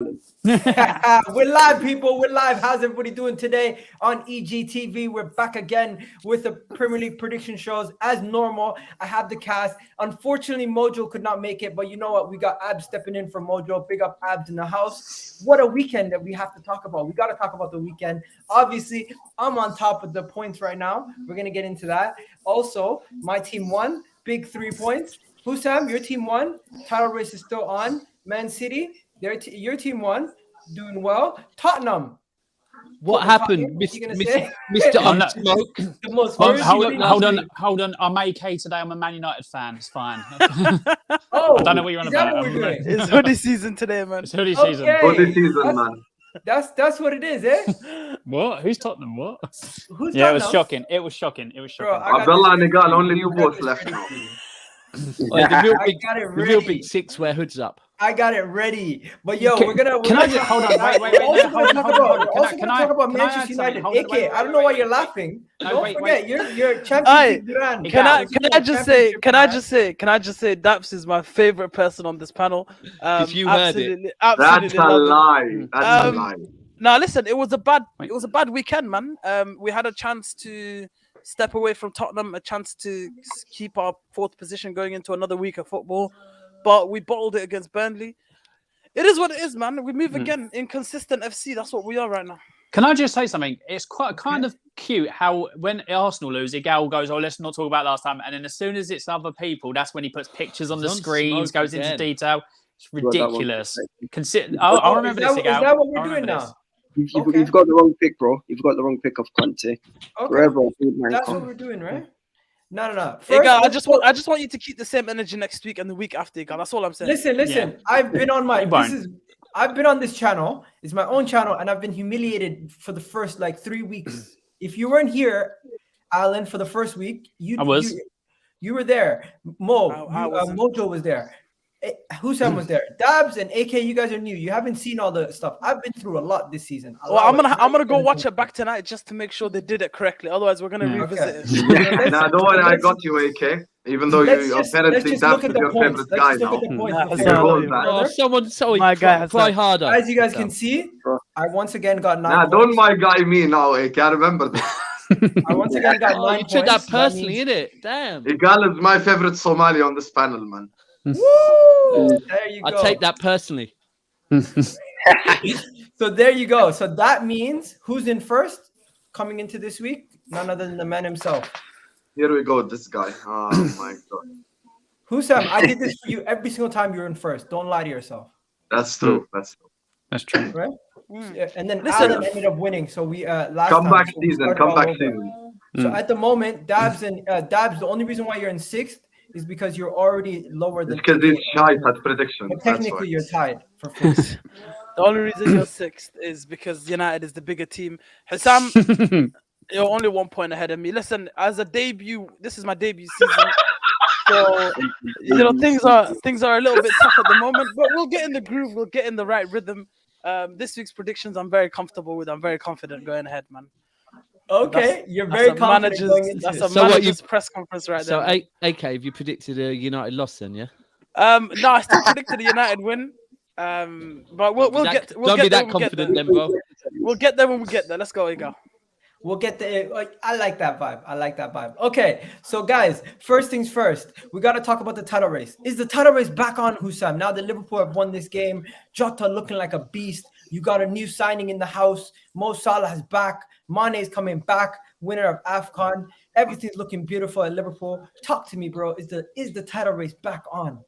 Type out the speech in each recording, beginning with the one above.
We're live, people. We're live. How's everybody doing today on EGTV? We're back again with the Premier League prediction shows. As normal, I have the cast. Unfortunately, Mojo could not make it, but you know what? We got Abs stepping in for Mojo. Big up Abs in the house. What a weekend that we have to talk about. We got to talk about the weekend. Obviously, I'm on top of the points right now. We're going to get into that. Also, my team won. Big 3 points. Hussam, your team won. Title race is still on. Man City, your team won, doing well. Tottenham. What happened, Mr. Unsmoke? Hold on. I'm AK today. I'm a Man United fan. It's fine. Oh, I don't know what you're on about. What we're doing? It's hoodie season today, man. It's hoodie season. Hoodie season, man. That's what it is, eh? What? Who's Tottenham? What? Who's yeah, Tottenham? It was shocking. Bro, Abdullah and Nigal, only you both left now. The real big six wear hoods up. I got it ready. But yo, we're gonna hold on? Wait. Can I talk about Manchester United? AK, I don't know why you're laughing. Don't forget, you're Champions League grand. Can I just say, Daps is my favorite person on this panel. If you heard it, that's a lie. That's a lie. Now listen, it was a bad weekend, man. We had a chance to step away from Tottenham, a chance to keep our fourth position going into another week of football, but we bottled it against Burnley. It is what it is, man. We move again. Inconsistent FC. That's what we are right now. Can I just say something? It's quite kind of cute how when Arsenal lose, Igal goes, "Oh, let's not talk about last time," and then as soon as it's other people, that's when he puts pictures on the screens, goes into detail. It's ridiculous. I remember this, Igal. Is that what we're doing now? You've got the wrong pick, bro. You've got the wrong pick of Conte. Okay. That's what we're doing, right? No. First, Igal, I just want you to keep the same energy next week and the week after, Igal. That's all I'm saying. Listen. Yeah. I've been on I've been on this channel. It's my own channel, and I've been humiliated for the first 3 weeks. If you weren't here, Alan, for the first week, you were there. Mojo was there. Hussam was there. Dabs and AK, you guys are new. You haven't seen all the stuff. I've been through a lot this season. I'm gonna go watch it back tonight just to make sure they did it correctly. Otherwise, we're gonna revisit it. Nah, don't worry, I got you, AK. Even though apparently Dabs is your favorite guy now. Someone try harder. As you guys can see, I once again got 9 points. Don't my guy me now, AK. I remember this. I once again got 9 points. You took that personally, innit? Damn. Igal is my favorite Somali on this panel, man. Woo! There you go. I take that personally. So there you go. So that means who's in first coming into this week? None other than the man himself. Here we go, this guy. Oh my god. Hussam, I did this for you every single time you're in first. Don't lie to yourself. That's true. That's true. Right? Yeah, and then Alan ended up winning. So we last comeback time, season. So at the moment, Dabs, the only reason why you're in sixth is because you're already lower than. Because he's shy at prediction. But technically, you're tied for first. The only reason you're sixth is because United is the bigger team. Hussam, you're only 1 point ahead of me. Listen, as a debut, this is my debut season. So things are a little bit tough at the moment, but we'll get in the groove. We'll get in the right rhythm. This week's predictions, I'm very comfortable with. I'm very confident going ahead, man. Okay, you're very confident. That's a manager's press conference right there. So, AK, have you predicted a United loss then? Yeah. No, I still predicted a United win. But we'll get. Don't be that confident, then, bro. We'll get there when we get there. Let's go, Igal. We'll get there. I like that vibe. Okay, so guys, first things first, we got to talk about the title race. Is the title race back on, Hussam? Now that Liverpool have won this game, Jota looking like a beast. You got a new signing in the house. Mo Salah is back. Mane is coming back. Winner of AFCON. Everything's looking beautiful at Liverpool. Talk to me, bro. Is the title race back on?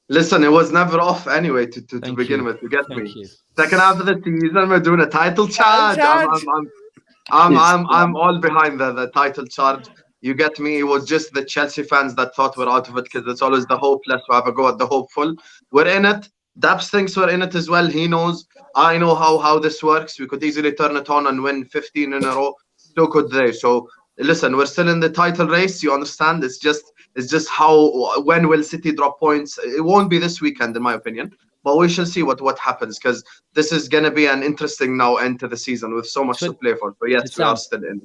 Listen, it was never off anyway to begin with. You get me. Second half of the season, we're doing a title charge. I'm all behind the title charge. You get me? It was just the Chelsea fans that thought we're out of it because it's always the hope. Let's have a go at the hopeful. We're in it. Dabs thinks we're in it as well. He knows. I know how this works. We could easily turn it on and win 15 in a row. So could they. So listen, we're still in the title race. You understand? It's just when will City drop points? It won't be this weekend, in my opinion. But we shall see what happens because this is going to be an interesting now end to the season with so much to play for. But yes, we are still in.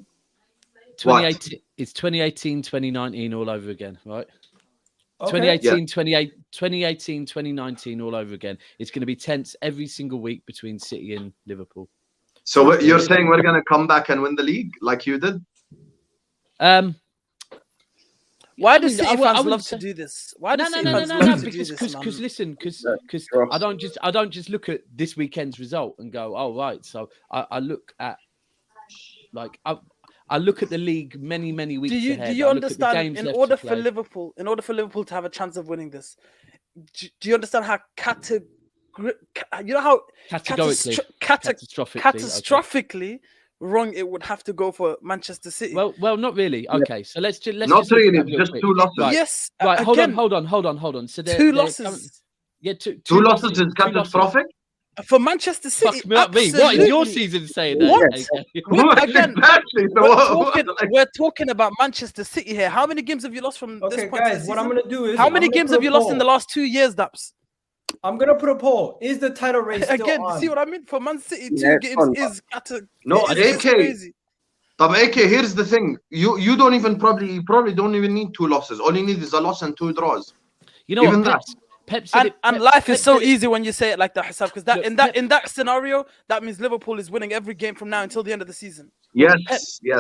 2018, it's 2018, 2019 all over again, right? Okay. 2018, 2019, all over again. It's going to be tense every single week between City and Liverpool. So you're saying we're going to come back and win the league like you did? Why do City fans love to do this? Why do City fans love to do this, man? Because listen, because I don't just look at this weekend's result and go, oh right. So I look at I look at the league many weeks ahead. Do you understand? In order for Liverpool to have a chance of winning this, do you understand how catastrophically wrong it would have to go for Manchester City? Well, not really. Okay, so let's not really. Just quick. 2 losses. Right. Yes. Right. Hold on. So 2 losses. Two losses is catastrophic. For Manchester City, fuck me up, me. What is your season saying? Again, exactly. we're talking about Manchester City here. How many games have you lost from this point? Guys, what I'm gonna do is how many games have you lost in the last 2 years, Daps? I'm gonna put a poll. Is the title race still again? on? See what I mean? For Man City, 2 games is crazy. AK, here's the thing. You don't even probably don't even need 2 losses. All you need is a loss and 2 draws. You know even what? That. And life is so easy when you say it like that, Hassan, because in that scenario, that means Liverpool is winning every game from now until the end of the season. Yes,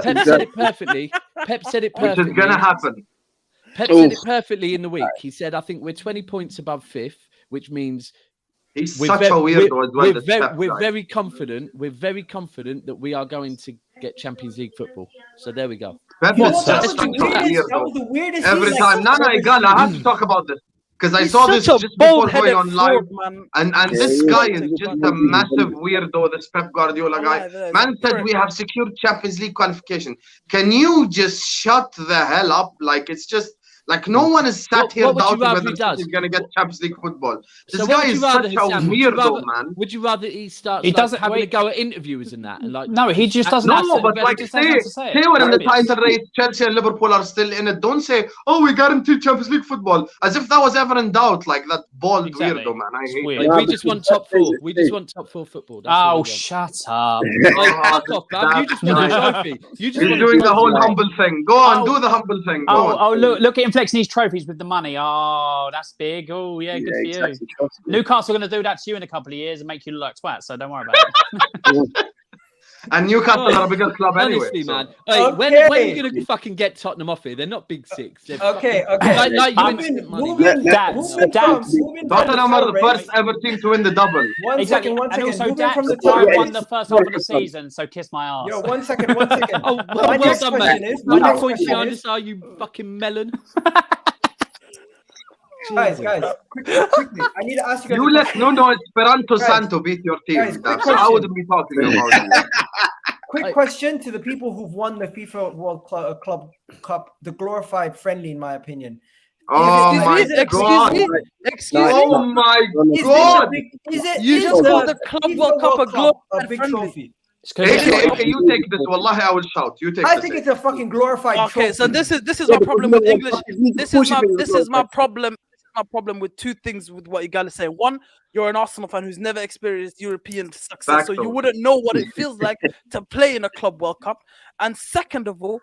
Pep said it perfectly. Pep said it perfectly. Which is gonna happen. Pep said it perfectly in the week. He said, "I think we're 20 points above 5th, which means he's such a weirdo as well." We're very confident. We're very confident that we are going to get Champions League football. So there we go. Pep was the weirdest every thing, time. Like, I have to talk about this. Because I saw this just before going on live, and this guy is just a massive weirdo, this Pep Guardiola guy. Man said we have secured Champions League qualification. Can you just shut the hell up? Like, it's just, like, no one is sat here doubting whether he's going to get Champions League football. This guy is such a weirdo, man. Would you rather he starts having a go at interviewers and that? And like, no, he just doesn't. No, but like, say we're in the title race, Chelsea and Liverpool are still in it. Don't say, oh, we guaranteed Champions League football, as if that was ever in doubt. Like that bald weirdo, man. I hate it. We just want top 4. We just want top 4 football. Oh, shut up. Fuck off, man. You just want a trophy. You're doing the whole humble thing. Go on, do the humble thing. Look at him flexing these trophies with the money. Oh, that's big. Oh, yeah, good for you. Newcastle are going to do that to you in a couple of years and make you look like twat, so don't worry about it. And Newcastle are a bigger club anyway. Honestly, man. Hey, when are you going to fucking get Tottenham off here? They're not big 6. Okay. Moving Tottenham are the first ever team to win the double. One second. And also, Dax won the first half of the season, so kiss my ass. Yo, one second. Oh, well done, mate. My next question is, are you fucking melon? Guys, quickly, I need to ask you guys. You let Nuno Esperanto Santo beat your team. So I wouldn't be talking about it. Quick question to the people who've won the FIFA World Club Cup, the glorified friendly, in my opinion. Oh my God! Oh my God! You just called the Club World Cup a glorified big friendly trophy? Okay, you take this. Wallahi, I will shout. You take. I think it's a fucking glorified trophy. Okay, so this is my problem with English. This is my problem. My problem with 2 things with what you gotta say. One, you're an Arsenal fan who's never experienced European success, so you wouldn't know what it feels like to play in a Club World Cup. And second of all,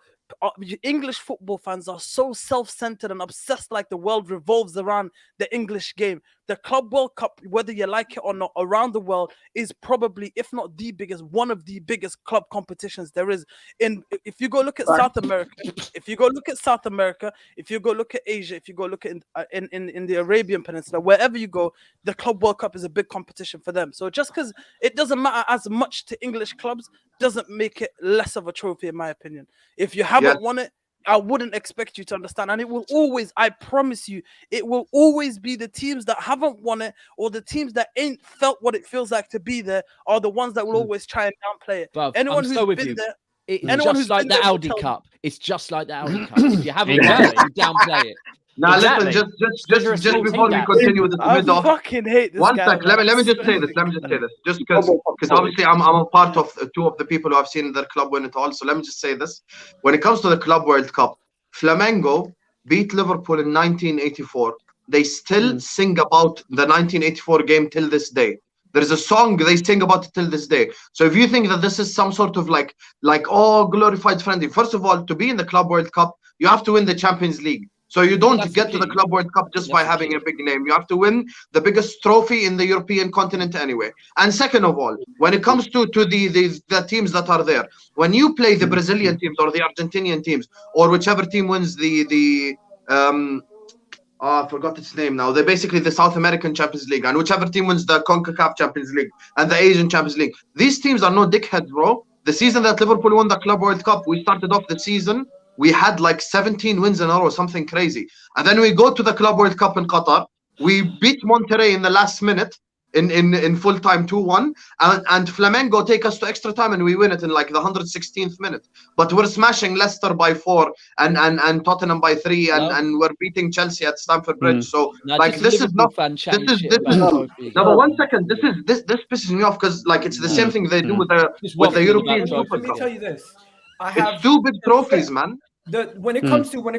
English football fans are so self-centered and obsessed, like the world revolves around the English game. The Club World Cup, whether you like it or not, around the world is probably, if not the biggest, one of the biggest club competitions there is. If you go look at South America, if you go look at Asia, if you go look at in the Arabian Peninsula, wherever you go, the Club World Cup is a big competition for them. So just because it doesn't matter as much to English clubs doesn't make it less of a trophy, in my opinion. If you haven't won it, I wouldn't expect you to understand. And it will always, I promise you, it will always be the teams that haven't won it or the teams that ain't felt what it feels like to be there are the ones that will always try and downplay it. Bruv, anyone who's been there, it's just like the Audi Cup. It's just like the Audi Cup. If you haven't won it, you downplay it. Now listen, just before we continue with the mid-off, I fucking hate this one guy. sec. Let me just say this. Just because obviously I'm a part of 2 of the people who have seen their club win it all. So let me just say this: when it comes to the Club World Cup, Flamengo beat Liverpool in 1984. They still sing about the 1984 game till this day. There's a song they sing about it till this day. So if you think that this is some sort of like glorified friendly, first of all, to be in the Club World Cup, you have to win the Champions League. So you don't That's get the to the key. Club World Cup just That's by the having key. a big name. You have to win the biggest trophy in the European continent anyway. And second of all, when it comes to the teams that are there, when you play the Brazilian teams or the Argentinian teams or whichever team wins I forgot its name now. They're basically the South American Champions League, and whichever team wins the CONCACAF Champions League and the Asian Champions League. These teams are no dickheads, bro. The season that Liverpool won the Club World Cup, we started off the season, we had like 17 wins in a row, something crazy. And then we go to the Club World Cup in Qatar. We beat Monterrey in the last minute in full time 2-1, and Flamengo take us to extra time and we win it in like the 116th minute. But we're smashing Leicester by 4 and Tottenham by 3 and we're beating Chelsea at Stamford Bridge. So Now, like just a this is Liverpool not fan chatting this is shit this about is the trophy. no, but 1 second. This pisses me off because like it's the same thing they do with the Just with the waffling European about Super Let me Cup. tell you this. I have It's 2 big trophies, man. when it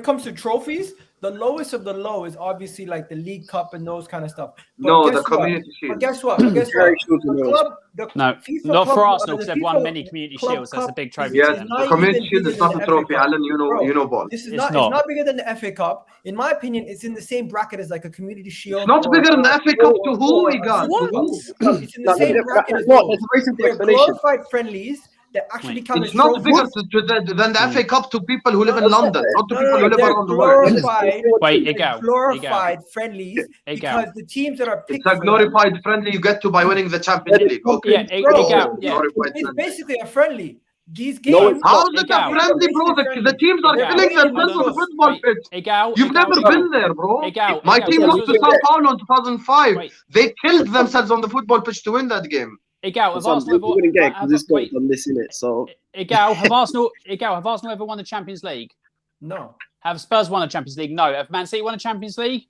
comes to trophies, the lowest of the low is obviously like the League Cup and those kind of stuff. But No, guess the what? Community But Shield. guess what? But guess what? Very short The to club, the No, FIFA not club, for Arsenal the because they've won FIFA many community Club shields. That's a Cup big trophy is for Yes, them. not the Community even Shield bigger is than not the a FA trophy, Cup. Alan. You know ball. This is It's not. not. It's not bigger than the FA Cup. In my opinion, it's in the same bracket as like a Community Shield. It's not bigger than the FA Cup to who, Igan? What? It's in the same bracket as What? those. There's a very simple They're explanation. glorified friendlies that actually count as It's not bigger trophies. than the FA Cup to people who live in No, London, not to No, people who live they're around the world. glorified. Wait, They're Igal. glorified friendlies Igal. because the teams that are It's picked a for them, glorified friendly you get to by winning the Champions League. Okay. Yeah, bro, Igal. Yeah. Glorified it's friendly. basically a friendly. These No, games. it's How is it a Igal. friendly, bro? The teams are Igal. killing They're themselves on the Igal. football Wait, pitch. Igal. You've Igal, never Igal. been there, bro. Igal, My Igal, team this lost was- to Sao Paulo in 2005. Wait. They killed themselves on the football pitch to win that game. Igal, have Some Arsenal people wouldn't get it because this wait, guy's done this in it. So Igal, have Arsenal ever won the Champions League? No. Have Spurs won a Champions League? No. Have Man City won a Champions League?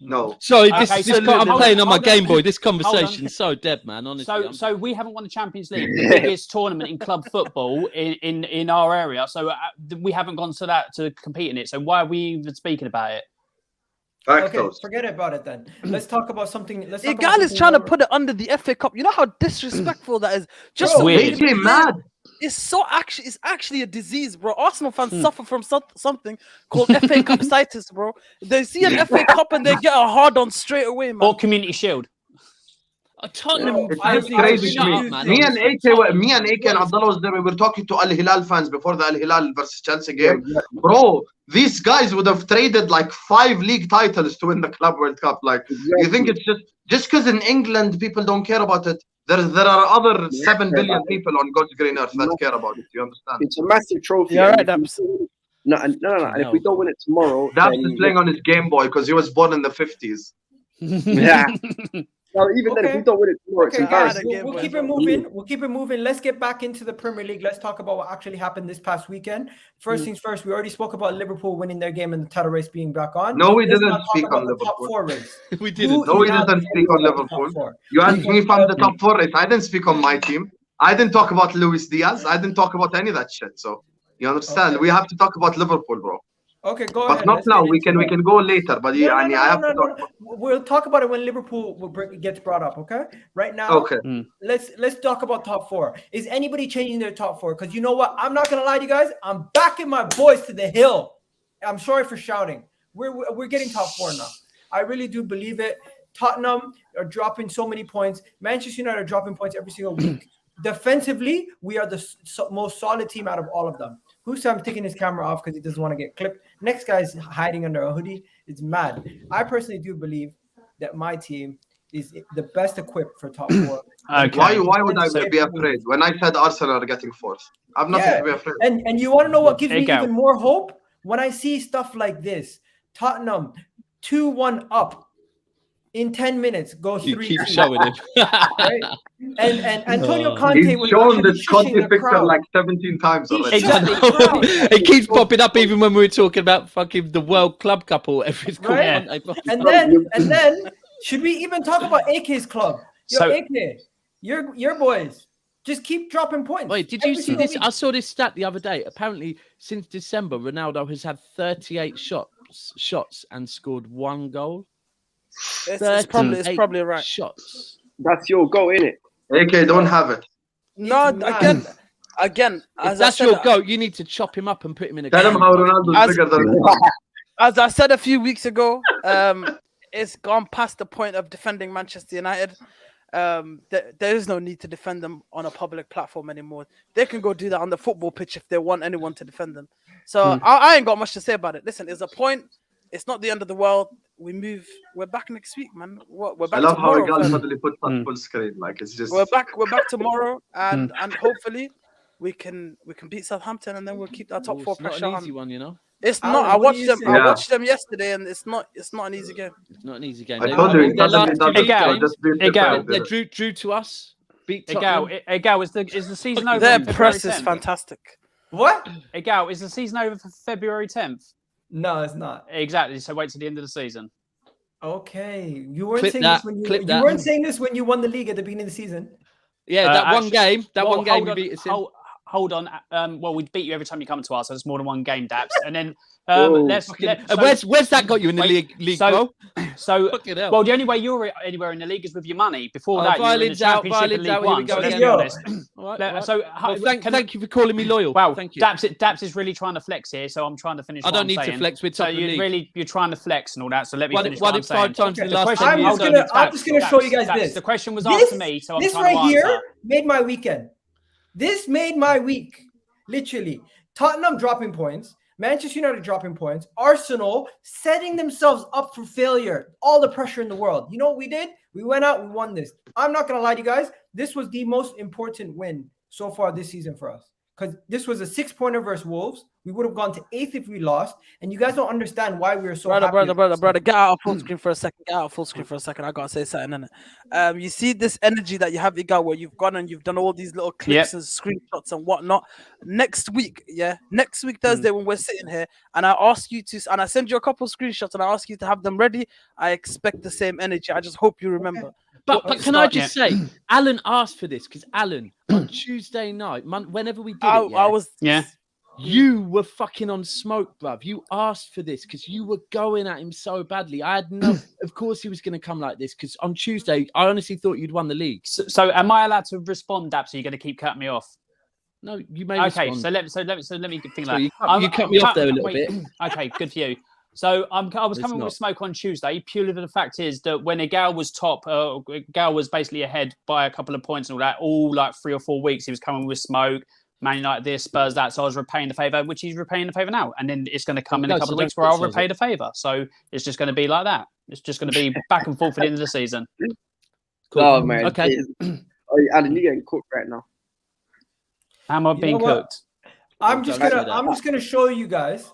No. Sorry, Okay, this so I'm hold playing on, on my hold Game on. Boy. This Hold on. conversation's so dead, man. Honestly. So we haven't won the Champions League, the biggest tournament in club football in our area. So we haven't gone to that to compete in it. So why are we even speaking about it? Okay, Factos. forget about it then. Let's talk about something. Let's talk about Igal is something trying to more- put it under the FA Cup. You know how disrespectful that is. Just Bro, so weird. they They can came play- mad. It's actually a disease, bro. Arsenal fans suffer from something called FA Cup citis, bro. They see an FA Cup and they get a hard on straight away, man. Or Community Shield? Tottenham. It's I- just I crazy really to me. do think- Me and AK and Abdullah was there. We were talking to Al Hilal fans before the Al Hilal versus Chelsea game. Bro, these guys would have traded like 5 league titles to win the Club World Cup. Like, you think it's just because in England people don't care about it? There are other 7 billion people on God's green earth that care about it. You understand? it's a massive trophy. Yeah, and right, if we Dabs. don't win it- No. And if we don't win it tomorrow, Dabs then is playing on his Game Boy because he was born in the 50s. yeah. No, even then, if we Okay. don't win it tomorrow, it's Okay, embarrassing. we'll keep it moving. We'll keep it moving. Let's get back into the Premier League. Let's talk about what actually happened this past weekend. First things first, we already spoke about Liverpool winning their game and the title race being back on. No, we Let's didn't now talk speak about on the top Liverpool. 4 race. We Who didn't. No, we is now didn't the speak on head of the top Liverpool. 4? You asked me if I'm the top 4 race. I didn't speak on my team. I didn't talk about Luis Diaz. I didn't talk about any of that shit. So you understand? Okay. We have to talk about Liverpool, bro. Okay, go But ahead. not Let's now. get We into it. can go later. But yeah, I have to talk. We'll talk about it when Liverpool gets brought up. Okay. Right now, Okay. let's talk about top 4. Is anybody changing their top 4? Because you know what? I'm not gonna lie to you guys. I'm backing my boys to the hill. I'm sorry for shouting. We're getting top 4 now. I really do believe it. Tottenham are dropping so many points. Manchester United are dropping points every single week. Defensively, we are the most solid team out of all of them. Hussam taking his camera off because he doesn't want to get clipped. Next guy's hiding under a hoodie. It's mad. I personally do believe that my team is the best equipped for top 4. Okay. Why would I be afraid when I said Arsenal are getting 4th? I've nothing to be afraid. And you want to know what gives me Go. even more hope? When I see stuff like this, Tottenham 2-1 up in 10 minutes, go 3-2. You keep showing it. Right? And Antonio Conte He's was shown actually this shushing Conte the picture crowd. like 17 times already. Exactly. It keeps popping up even when we were talking about fucking the World Club Cup or whatever it's called. Right? And then should we even talk about AK's club? Yo, So- AK, your boys just keep dropping points. Wait, did you every see single this? week. I saw this stat the other day. Apparently, since December, Ronaldo has had 38 shots and scored 1 goal. It's probably right. Shots. That's your goal, innit? AK don't have it. No, It's mad. again, If as that's I said, your goal, you need to chop him up and put him in a Tell him game. how Ronaldo's As- bigger than As I said a few weeks ago, it's gone past the point of defending Manchester United. There is no need to defend them on a public platform anymore. They can go do that on the football pitch if they want anyone to defend them. So I ain't got much to say about it. Listen, it's a point. It's not the end of the world. We move. We're back next week, man. We're back I love tomorrow. how Igal suddenly put that full screen. Like it's just. We're back tomorrow, and hopefully we can beat Southampton, and then we'll keep that top four It's not pressure an on. easy one, you know. It's Alan, not. I what do watched you them. say? I Yeah. watched them yesterday, and it's not an easy game. It's not an easy game. I told you, he Their suddenly last two does it. Igal, So just be Igal, prepared. They drew to us. Beat Tottenham. Egal, is the season over? Their on February press is 10th? fantastic. What? Egal, is the season over for February 10th? No, it's not. Exactly. So wait till the end of the season. Okay, you weren't Clip saying that, this when clip you that. weren't saying this when you won the league at the beginning of the season. Yeah, that one actually- game. That Well, one game hold you on, beat us in. Hold on. Well, we beat you every time you come to us, so it's more than one game, Daps. And then Whoa. Where's that got you in the wait, league, so- bro? So, Fucking hell. well, the only way you're anywhere in the league is with your money. Before Oh, that, you were in the violins out, Championship and violins League out, here we One. go So let's again. be Yo. honest. All right, all right. So, Well, thank you for calling me loyal. Wow, Thank you. Daps is really trying to flex here, so I'm trying to finish. I what don't I'm need to saying. flex with So top of the league. you're trying to flex and all that. So let me Won finish it what I'm saying. 5 times in the Okay, last the 10 question- years. I'm just gonna show you guys Daps, this. The question was asked to me, so I'm this trying right to answer. here made my weekend. This made my week. Literally, Tottenham dropping points, Manchester United dropping points, Arsenal setting themselves up for failure. All the pressure in the world. You know what we did? We went out, we won this. I'm not gonna lie to you guys. This was the most important win so far this season for us. Because this was a 6-pointer versus Wolves. We would have gone to 8th if we lost. And you guys don't understand why we were so happy. Brother, get out of full screen for a second. Get out of full screen for a second. I gotta say something, innit? You see this energy that you have, Igal, where you've gone and you've done all these little clips and screenshots and whatnot. Next week Thursday, when we're sitting here, and I ask you to, and I send you a couple of screenshots, and I ask you to have them ready. I expect the same energy. I just hope you remember. But can I just say, Alan asked for this because Alan on Tuesday night, whenever we did it, you were fucking on smoke, bruv. You asked for this because you were going at him so badly. I had no, of course he was going to come like this because on Tuesday, I honestly thought you'd won the league. So am I allowed to respond, Daps? Or are you going to keep cutting me off? No, you may. Okay, respond. so let me think So that. you cut me off there a little bit. Okay, good for you. So I was It's coming not. with smoke on Tuesday. Purely the fact is that when Igal was top, Igal was basically ahead by a couple of points and all that. All like 3 or 4 weeks, he was coming with smoke. Man United this, Spurs that. So I was repaying the favour, which he's repaying the favour now. And then it's going to come in a couple of weeks where I'll repay the favour. So it's just going to be like that. It's just going to be back and forth at the end of the season. Cool. Oh man. Okay. Oh, Alan, you're getting cooked right now. How am I You being know what? cooked? I'm just gonna show you guys.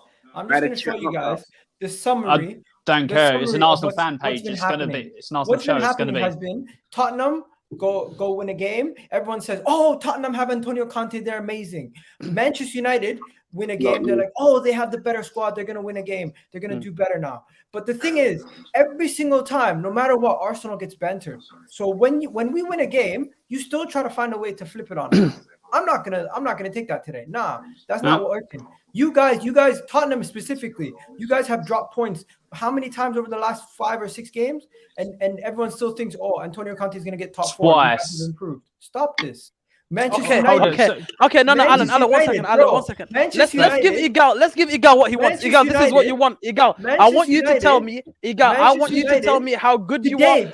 The summary. Don't The care. It's an summary of Arsenal what's fan page. been It's going to happening. be. It's an Arsenal What's show. been It's going to happening be. has been Tottenham go win a game. Everyone says, "Oh, Tottenham have Antonio Conte. They're amazing." Manchester United win a game. They're like, "Oh, they have the better squad. They're gonna win a game. They're gonna do better now." But the thing is, every single time, no matter what, Arsenal gets bantered. So when we win a game, you still try to find a way to flip it on us. I'm not gonna take that today. Nah, that's not what working. You guys, Tottenham specifically, you guys have dropped points how many times over the last 5 or 6 games? And everyone still thinks, oh, Antonio Conte is gonna get top 4. You guys have improved. Stop this. Manchester United. Okay. No, Alan, one second. Let's give Igal what he wants. Igal, this is what you want. Igal, I want you to tell me. Igal, I want you to tell me how good you want.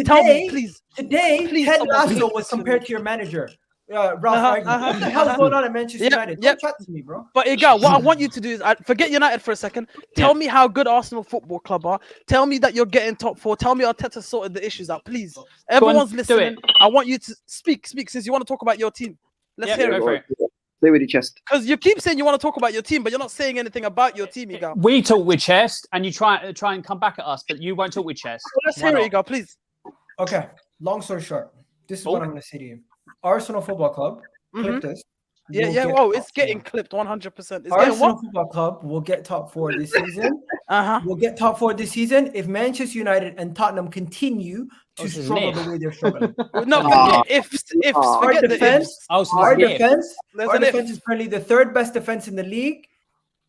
Tell me, please. Today, Ted Lasso was compared to your manager. Ralph Ragnick. What the hell's going on at Manchester United? Don't chat to me, bro. But Igal, what I want you to do is forget United for a second. Tell me how good Arsenal Football Club are. Tell me that you're getting top 4. Tell me Arteta sorted the issues out, please. Everyone's listening. I want you to speak since you want to talk about your team. Let's hear it. Say with your chest. Because you keep saying you want to talk about your team, but you're not saying anything about your team, Igal. We talk with chest, and you try and come back at us, but you won't talk with chest. So let's hear it, Igal, please. Okay. Long story short, this is what I'm going to say to you. Arsenal Football Club. Clip this. It's getting clipped 100%. Arsenal Football Club will get top 4 this season. We'll get top 4 this season if Manchester United and Tottenham continue to struggle the way they're struggling. Our defense is currently the 3rd best defense in the league,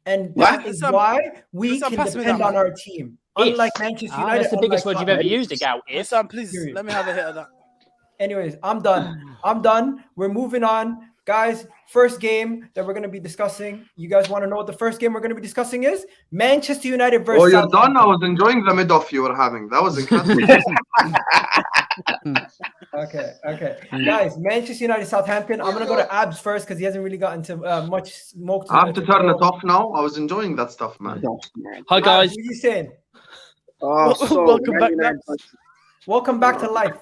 and that is why we can depend on our team. Unlike Manchester United, that's the biggest word you've ever used, Igal. Please let me have a hit of that. Anyways, I'm done. We're moving on. Guys, first game that we're going to be discussing. You guys want to know what the first game we're going to be discussing is? Manchester United versus. Oh, you're Southampton. done. I was enjoying the mid-off you were having. That was incredible. Okay. Guys, Manchester United, Southampton. I'm going to go to Abs first because he hasn't really gotten to much smoke. I have to turn it off now. I was enjoying that stuff, man. Hi, guys. Abs, what are you saying? Welcome back to life.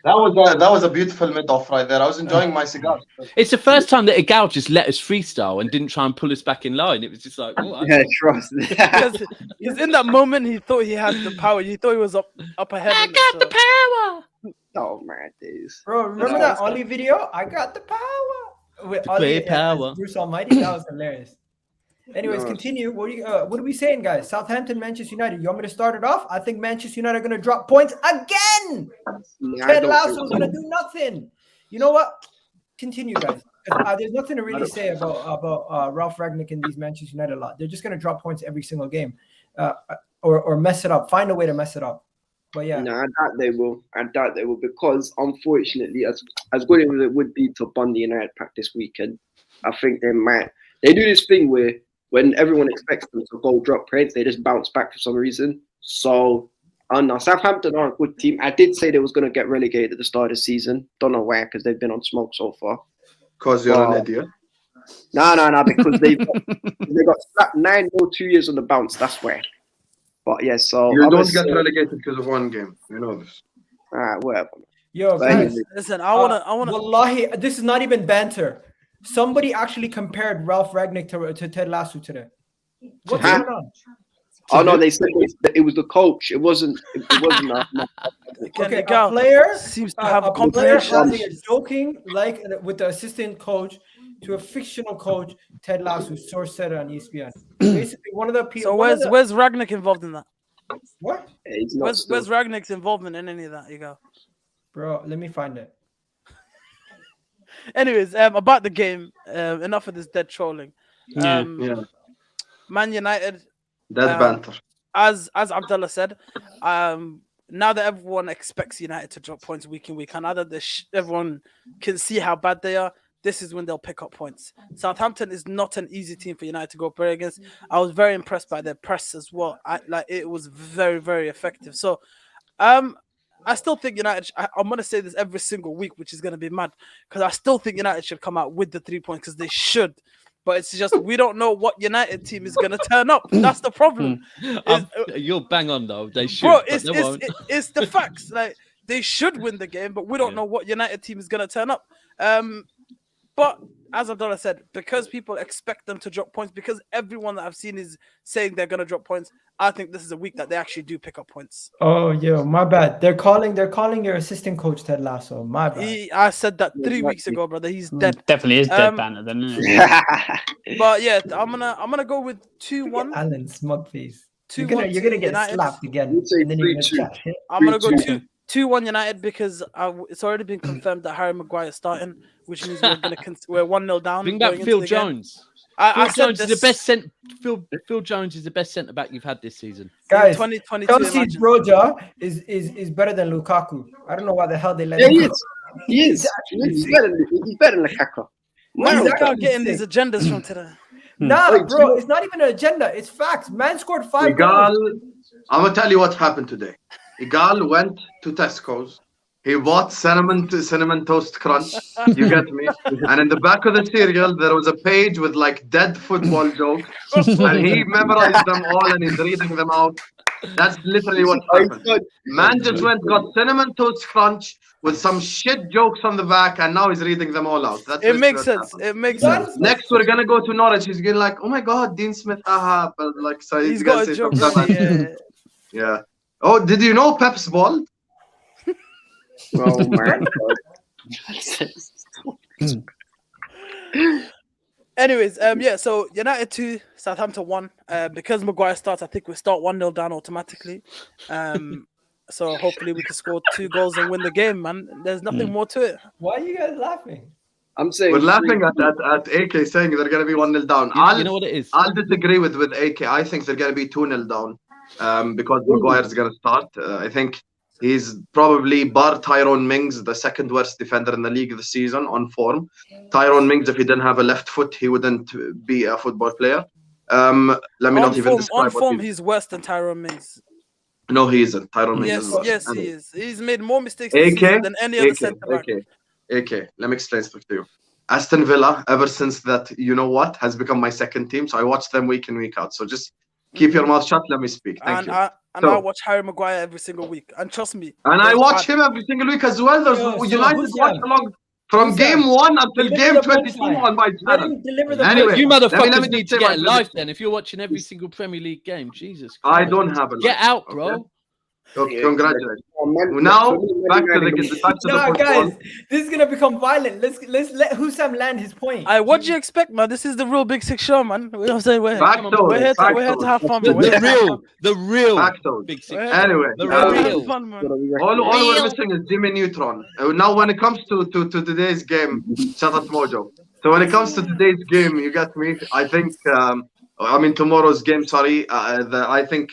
That was a beautiful mid-off right there. I was enjoying my cigar. It's the first time that Igal just let us freestyle and didn't try and pull us back in line. It was just like, oh, Yeah, trust. because in that moment he thought he had the power. He thought he was up ahead. I got the power. Oh man, days. Bro, remember that Ollie video? I got the power. With Ollie power. Bruce Almighty, that was hilarious. Anyways, continue. What are we saying, guys? Southampton, Manchester United. You want me to start it off? I think Manchester United are going to drop points again. Ted Lasso is going to do nothing. You know what? Continue, guys. There's nothing to really say about Ralph Rangnick and these Manchester United lot. They're just going to drop points every single game, or mess it up. Find a way to mess it up. But yeah, No, I doubt they will. Because unfortunately, as good as it would be to bond the United pack this weekend, I think they might. They do this thing where when everyone expects them to go drop points, they just bounce back for some reason. So, I don't know. Southampton are a good team. I did say they was going to get relegated at the start of the season. Don't know why, because they've been on smoke so far. Because you're an idiot. No, because they got slapped 9-0 2 years on the bounce. That's why. But yeah, so You don't get relegated because of one game. You know this. Whatever. yo, But guys. Listen, I wanna. Wallahi, this is not even banter. Somebody actually compared Ralph Rangnick to Ted Lasso today. What's Huh? going on? Oh no, they said it was the coach. It wasn't. It wasn't. Okay, a player seems to have a player combination. having a joking like with the assistant coach to a fictional coach, Ted Lasso, source said on ESPN. Basically, one of the people. So where's Ragnick involved in that? What? He's not Where's still. Ragnick's involvement in any of that? You go. Bro, let me find it. Anyways, about the game. Enough of this dead trolling. Yeah. Man United. That's banter. As Abdullah said, now that everyone expects United to drop points week in week, and now that everyone can see how bad they are, this is when they'll pick up points. Southampton is not an easy team for United to go play against. I was very impressed by their press as well. It was very, very effective. So, I still think United. I'm going to say this every single week, which is going to be mad, because I still think United should come out with the 3 points because they should. But it's just we don't know what United team is going to turn up. That's the problem. You're bang on though. They should. Bro, but they won't. it's the facts. Like they should win the game, but we don't know what United team is going to turn up. But as Abdullah said, because people expect them to drop points, because everyone that I've seen is saying they're going to drop points, I think this is a week that they actually do pick up points. Oh, yo, my bad. They're calling your assistant coach Ted Lasso. My bad. I said that 3 weeks ago, brother. He's dead. Definitely is dead banner, then, isn't it? But yeah, I'm gonna go with 2-1. Alan, smug face. You're 2-1 gonna get United. slapped again, and then you're gonna chat shit. I'm gonna go 2-1 United because it's already been confirmed that Harry Maguire is starting, which means we're 1-0 down. Bring back Phil Jones. Phil Jones is the best centre back you've had this season. Guys, 2022. Chelsea's Broja is better than Lukaku. I don't know why the hell they let Yeah, him he go. is. He is. He's better than Lukaku. He's getting these agendas from today. Nah, bro, it's not even an agenda. It's facts. Man scored 5 Igal, goals. I'm gonna tell you what happened today. Igal went to Tesco's. He bought cinnamon toast crunch. You get me? And in the back of the cereal, there was a page with like dead football jokes, and he memorized them all and he's reading them out. That's literally what happened. Man just went got cinnamon toast crunch with some shit jokes on the back, and now he's reading them all out. It makes sense. It makes sense. Next, we're gonna go to Norwich. He's going like, "Oh my God, Dean Smith, aha!" But like, so he's got a joke. Yeah. Oh, did you know Pep's bald? Oh my God. Anyways, so United 2, Southampton 1. Because Maguire starts, I think we start 1-0 down automatically. So hopefully we can score 2 goals and win the game, man. There's nothing more to it. Why are you guys laughing? I'm saying we're laughing at AK saying they're going to be 1-0 down. You know what it is? I'll disagree with AK. I think they're going to be 2-0 down because Maguire's going to start. I think He's probably, bar Tyrone Mings, the second worst defender in the league this season on form. Tyrone Mings, if he didn't have a left foot, he wouldn't be a football player. Let me not even describe on form, he's worse than Tyrone Mings. No, he isn't. Tyrone Mings is worse. Yes, he is. He's made more mistakes this season than any other centre back. Okay, let me explain something to you. Aston Villa, ever since that, you know what, has become my second team. So I watch them week in, week out. So just keep your mouth shut. Let me speak. Thank you. I watch Harry Maguire every single week. And trust me. And I watch him every single week as well. There's United watch along from game 1 until game 22 on my channel. Anyway, you motherfuckers need to get a life then. If you're watching every single Premier League game, Jesus Christ. I don't have a life. Get out, bro. Okay, congratulations. Now back to the guys, this is gonna become violent. Let's let Hussam land his point. What do you expect, man? This is the real Big Six show, man. We're here to have fun. The real Big Six. Anyway, all we're missing is Jimmy Neutron. Now, when it comes to today's game, shut up, Mojo. So when it comes to today's game, you got me. I think, tomorrow's game. Sorry, I think.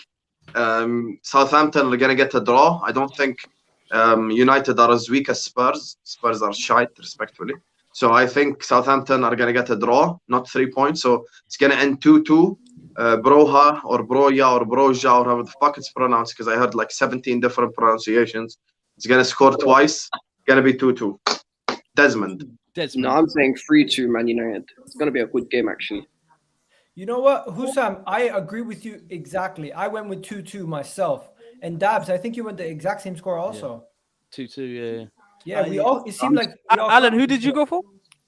Southampton are going to get a draw. I don't think United are as weak as Spurs. Spurs are shite, respectfully. So I think Southampton are going to get a draw, not 3 points. So it's going to end 2-2. Broha or Broja or Broja or however the fuck it's pronounced, because I heard like 17 different pronunciations. It's going to score twice. It's going to be 2-2. Desmond. No, I'm saying 3-2 Man United. It's going to be a good game, actually. You know what, Hussam, I agree with you exactly. I went with 2-2 myself. And Dabs, I think you went the exact same score also. 2-2, yeah. It seemed like Alan, who did you go for?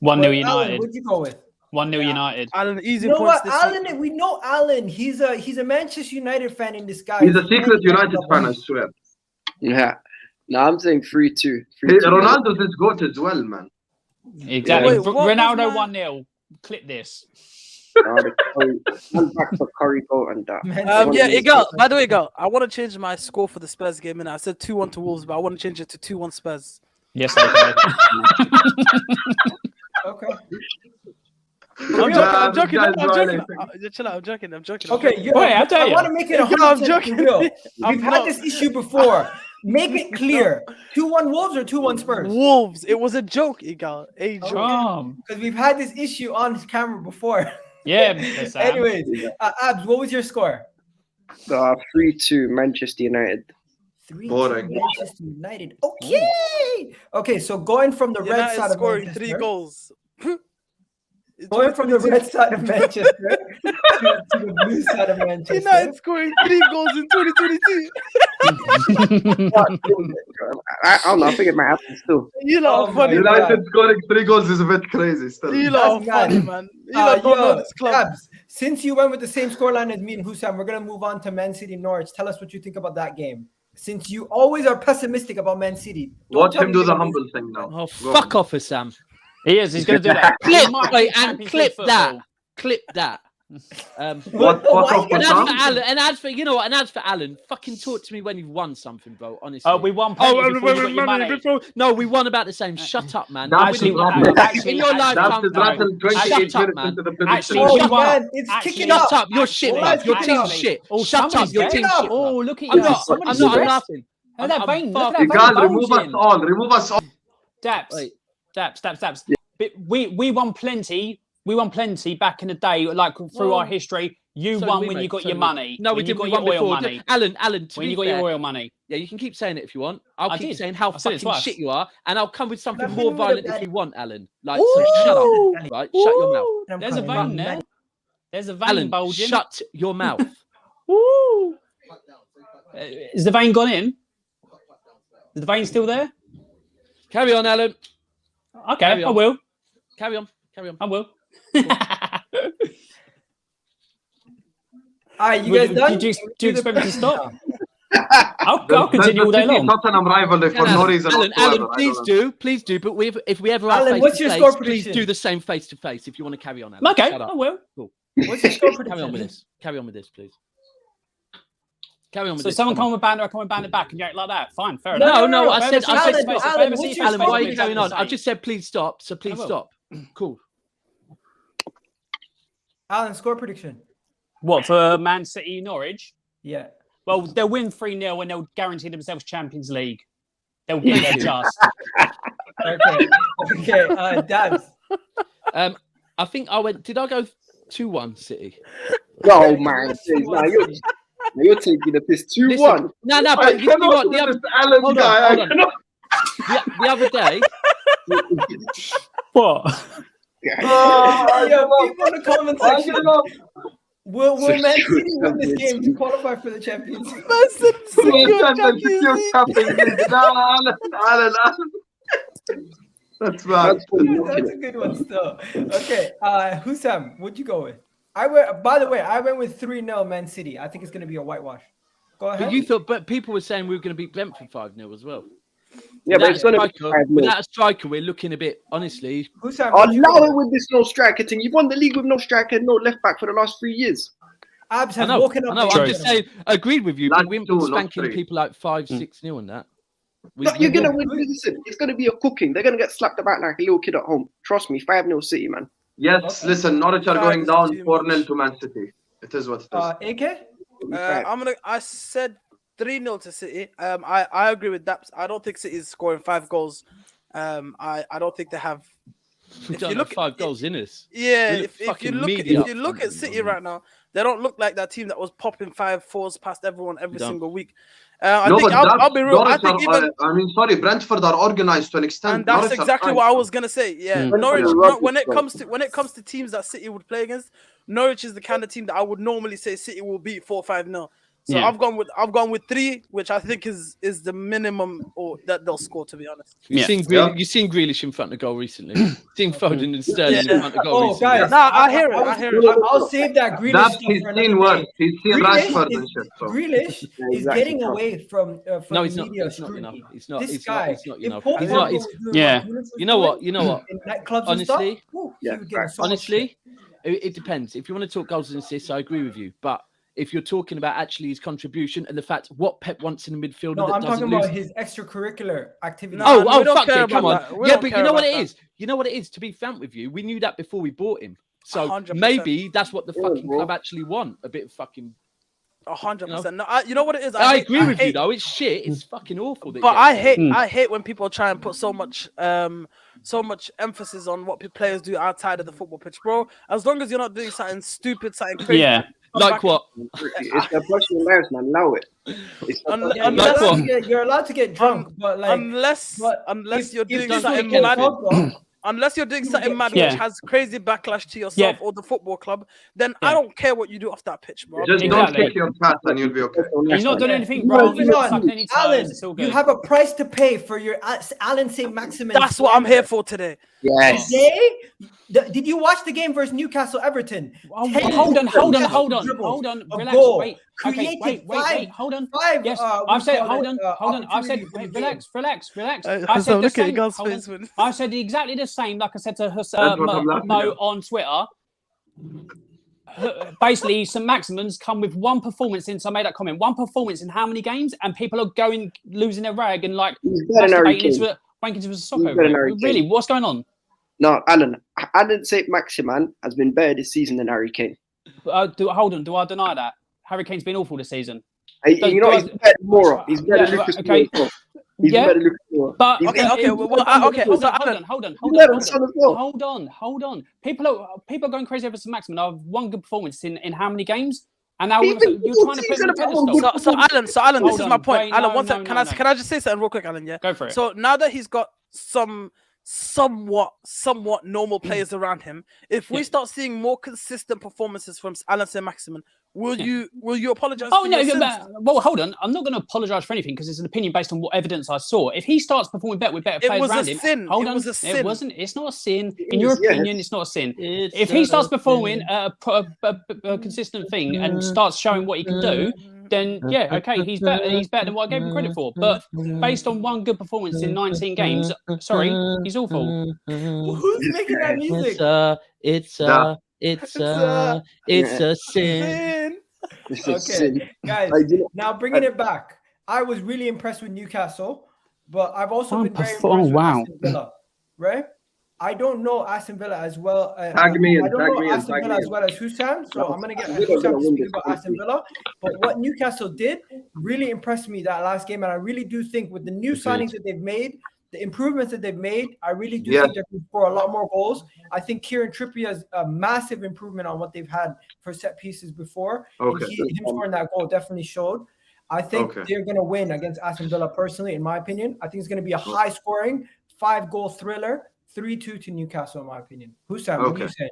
1-0 United. What'd you go with? 1-0 United. Alan, easy you know points. What, Alan? We know Alan. He's a Manchester United fan in disguise. He's a secret United fan, I swear. Yeah. No, I'm saying 3-2. Ronaldo's his goat as well, man. Exactly. Ronaldo 1-0. Clip this. Back for Curry goal and that. Igal. By the way, Igal, I want to change my score for the Spurs game, and I said 2-1 to Wolves, but I want to change it to 2-1 Spurs. Yes, okay. Okay. I'm joking. Chill out. I'm joking. Okay, I want to make it 100% real. We've had this issue before. Make it clear. 2-1 Wolves or 2-1 Spurs? Wolves. It was a joke, Igal. A joke. Because we've had this issue on camera before. Yeah. Anyways, Abs, what was your score? 3-2 Manchester United. 3-2 Manchester United. Okay, so going from the red side of Manchester, 3 goals. Going from the red side of Manchester to the blue side of Manchester. United scoring 3 goals in 2022. I don't know. I think it might happen still. You lot are funny. United scoring 3 goals is a bit crazy still. You lot are funny, man. You lot don't know this club. Abs, since you went with the same scoreline as me and Hussam, we're going to move on to Man City Norwich. Tell us what you think about that game. Since you always are pessimistic about Man City. Watch him do the humble thing now. Oh, fuck off, Hussam. He is. He's going to do that. Clip that. Clip that. And as for Alan, fucking talk to me when you've won something, bro. Honestly. Oh, we won. No, we won about the same. Shut up, man. Actually, in your lifetime, shut up, man. It's kicking up. Shut up. You're shit, man. Your team's shit. Shut up. Your team's shit. Oh, look at you. I'm laughing. Remove us all. Daps. We won plenty. We won plenty back in the day, like through our history. You won when you got your money. No, we didn't. We won your oil before. money. Alan. When you got your oil money. Yeah, you can keep saying it if you want. I'll keep saying how fucking shit you are, and I'll come with something more violent if you want, Alan. Like, so shut up. Right? Shut your mouth. There's a vein there. There's a vein Alan, bulging. shut your mouth. Is the vein gone in? Is the vein still there? Carry on, Alan. Okay, I will. Carry on. I will. All right, you guys done? Do you expect me to stop? I'll continue all day long. Tottenham rivalry for no reason. Alan, please do. But if we ever have face-to-face, please do the same face-to-face if you want to carry on, Alan. Okay, I will. Cool. What's your score prediction? Carry on with this, please. So someone come with banner, I come with banner back, and you act like that. Fine, fair enough. No. I said, Alan, why are you going on? I've just said, please stop. So please stop. Cool. Alan, score prediction. What, for Man City Norwich? Yeah. Well, they'll win 3-0 and they'll guarantee themselves Champions League. They'll get there just. Okay. Dabs. I think I went. Did I go 2-1 City? Oh man, you're taking the piss. 2-1. No, but you know what? The other day. What? People in the comment section. Will Man City win this game to qualify for the Champions League? That's right. That's a good one still. Okay, Hussam, what'd you go with? By the way, I went with 3-0 Man City. I think it's going to be a whitewash. Go ahead. But people were saying we were going to beat Brentford 5-0 as well. Yeah, but it's going to be 5-0. Without a striker, we're looking a bit, honestly. Allow it with this no striker thing. You've won the league with no striker and no left back for the last 3 years. Abs has woken up. I know. I'm just saying, I agreed with you, but we weren't spanking people like 5-6-0 and that. You're going to win. Listen, it's going to be a cooking. They're going to get slapped about like a little kid at home. Trust me, 5-0 City, man. Yes, listen, Norwich are going down 4-0 to Man City. It is what it is. AK? I said 3-0 to City. I agree with that. I don't think City is scoring 5 goals. I don't think they have. If you look 5 goals in us. Yeah, if you look at City right now, they don't look like that team that was popping 5-4s past everyone every single week. I'll be real. Sorry, Brentford are organized to an extent. And that's exactly what I was gonna say. Yeah, Norwich. When it comes to teams that City would play against, Norwich is the kind of team that I would normally say City will beat 4-5-0. So I've gone with 3, which I think is the minimum or that they'll score. To be honest, you've seen Grealish in front of goal recently. Seen Foden and Sterling in front of goal recently. Guys, I hear it. I'll save that Grealish. He's seen work. He's seen Rashford and shit. Grealish is getting away from no, he's media not. It's not enough. It's not. This It's guy, not. It's not enough. He's not. You know what? In nightclubs honestly, honestly, it depends. If you want to talk goals and assists, I agree with you, but if you're talking about actually his contribution and the fact what Pep wants in the midfielder, I'm talking about his extracurricullar activity. Fuck it, come on. Yeah, but you know what it is? You know what it is? To be frank with you, we knew that before we bought him. So 100%. maybe that's what the fucking club actually want. A bit of fucking 100%. No, you know what it is? I agree with you though. It's shit. It's fucking awful. But I hate when people try and put so much emphasis on what players do outside of the football pitch, bro. As long as you're not doing something stupid, something crazy. Yeah. Like what? It's their personal lives, man. Allow it. You're allowed to get drunk, but like unless you're doing something mad. Unless you're doing something mad which has crazy backlash to yourself or the football club, then I don't care what you do off that pitch, bro. Just don't kick your pass and you'll be okay. You're not doing anything wrong. Alan, you have a price to pay for your Alan St. Maximin. That's what I'm here for today. Yes. Today? Did you watch the game versus Newcastle Everton? Hold on. Relax. Wait. Okay, wait. Hold on. Yes, I've said. Hold on. I've said. Relax. I said the same. I said exactly the same. Like I said to Mo on Twitter. Basically, St. Maximin's come with one performance since I made that comment. One performance in how many games? And people are losing their rag and like wanking into a sock over it. Really, what's going on? No, Alan St. Maximin has been better this season than Harry Kane. Hold on. Do I deny that? Harry Kane's been awful this season. He's better than Moura. He's better than Lucas Moura. He's better than Lucas Moura. But hold on. People are going crazy over St. Maximin. I've one good performance in how many games? And now you're trying to put him on a pedestal. So Alan, this is my point. Alan, one second. Can I just say something real quick, Alan? Yeah. Go for it. So now that he's got somewhat normal players around him, if we start seeing more consistent performances from Alan St. Maximin, will you apologize? Oh no, well hold on. I'm not going to apologize for anything because it's an opinion based on what evidence I saw. If he starts performing better with better players around him, hold on. It wasn't. It's not a sin. In your opinion, it's not a sin. If he starts performing a consistent thing and starts showing what he can do, then okay, he's better. He's better than what I gave him credit for. But based on one good performance in 19 games, sorry, he's awful. Who's making that music? It's a sin. Okay, guys. Now bringing it back, I was really impressed with Newcastle, but I've also been very impressed with Aston Villa, right? I don't know Aston Villa as well. Tag me in, I don't tag know me in, Aston tag Villa me as in. well as Hussam, so I'm going to get Villa's Hussam gonna to win speak this about Aston Villa. But what Newcastle did really impressed me that last game, and I really do think with the new signings that they've made, the improvements that they've made, I really do think they can score a lot more goals. I think Kieran Trippier has a massive improvement on what they've had for set pieces before. Okay. And him scoring that goal definitely showed. I think they're going to win against Aston Villa personally, in my opinion. I think it's going to be a high-scoring, 5-goal thriller, 3-2 to Newcastle, in my opinion. Hussam, what are you saying?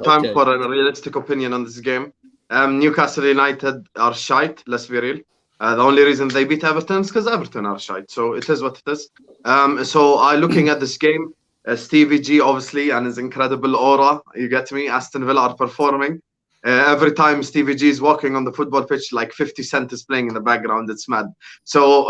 Time for a realistic opinion on this game. Newcastle United are shite, let's be real. The only reason they beat Everton is because Everton are shite. So it is what it is. So looking at this game, Stevie G, obviously, and his incredible aura, you get me? Aston Villa are performing. Every time Stevie G is walking on the football pitch, like 50 Cent is playing in the background. It's mad. So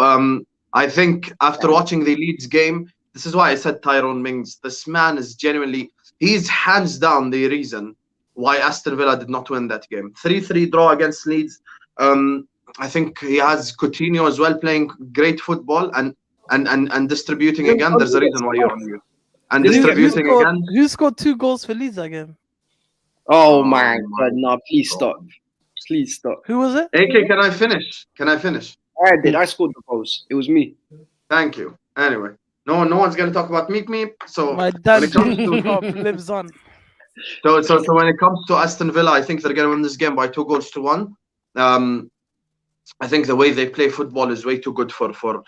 I think after watching the Leeds game, this is why I said Tyrone Mings. This man is genuinely, he's hands down the reason why Aston Villa did not win that game. 3-3 draw against Leeds. I think he has Coutinho as well playing great football and distributing again. There's a reason why you're on mute. And distributing again. Who scored 2 goals for Leeds again? Oh my God! No, please stop. Please stop. Who was it? AK, can I finish? I did. I scored the goals. It was me. Thank you. Anyway, no one's gonna talk about Meek. So my dad lives on. So when it comes to Aston Villa, I think they're gonna win this game by 2-1. I think the way they play football is way too good for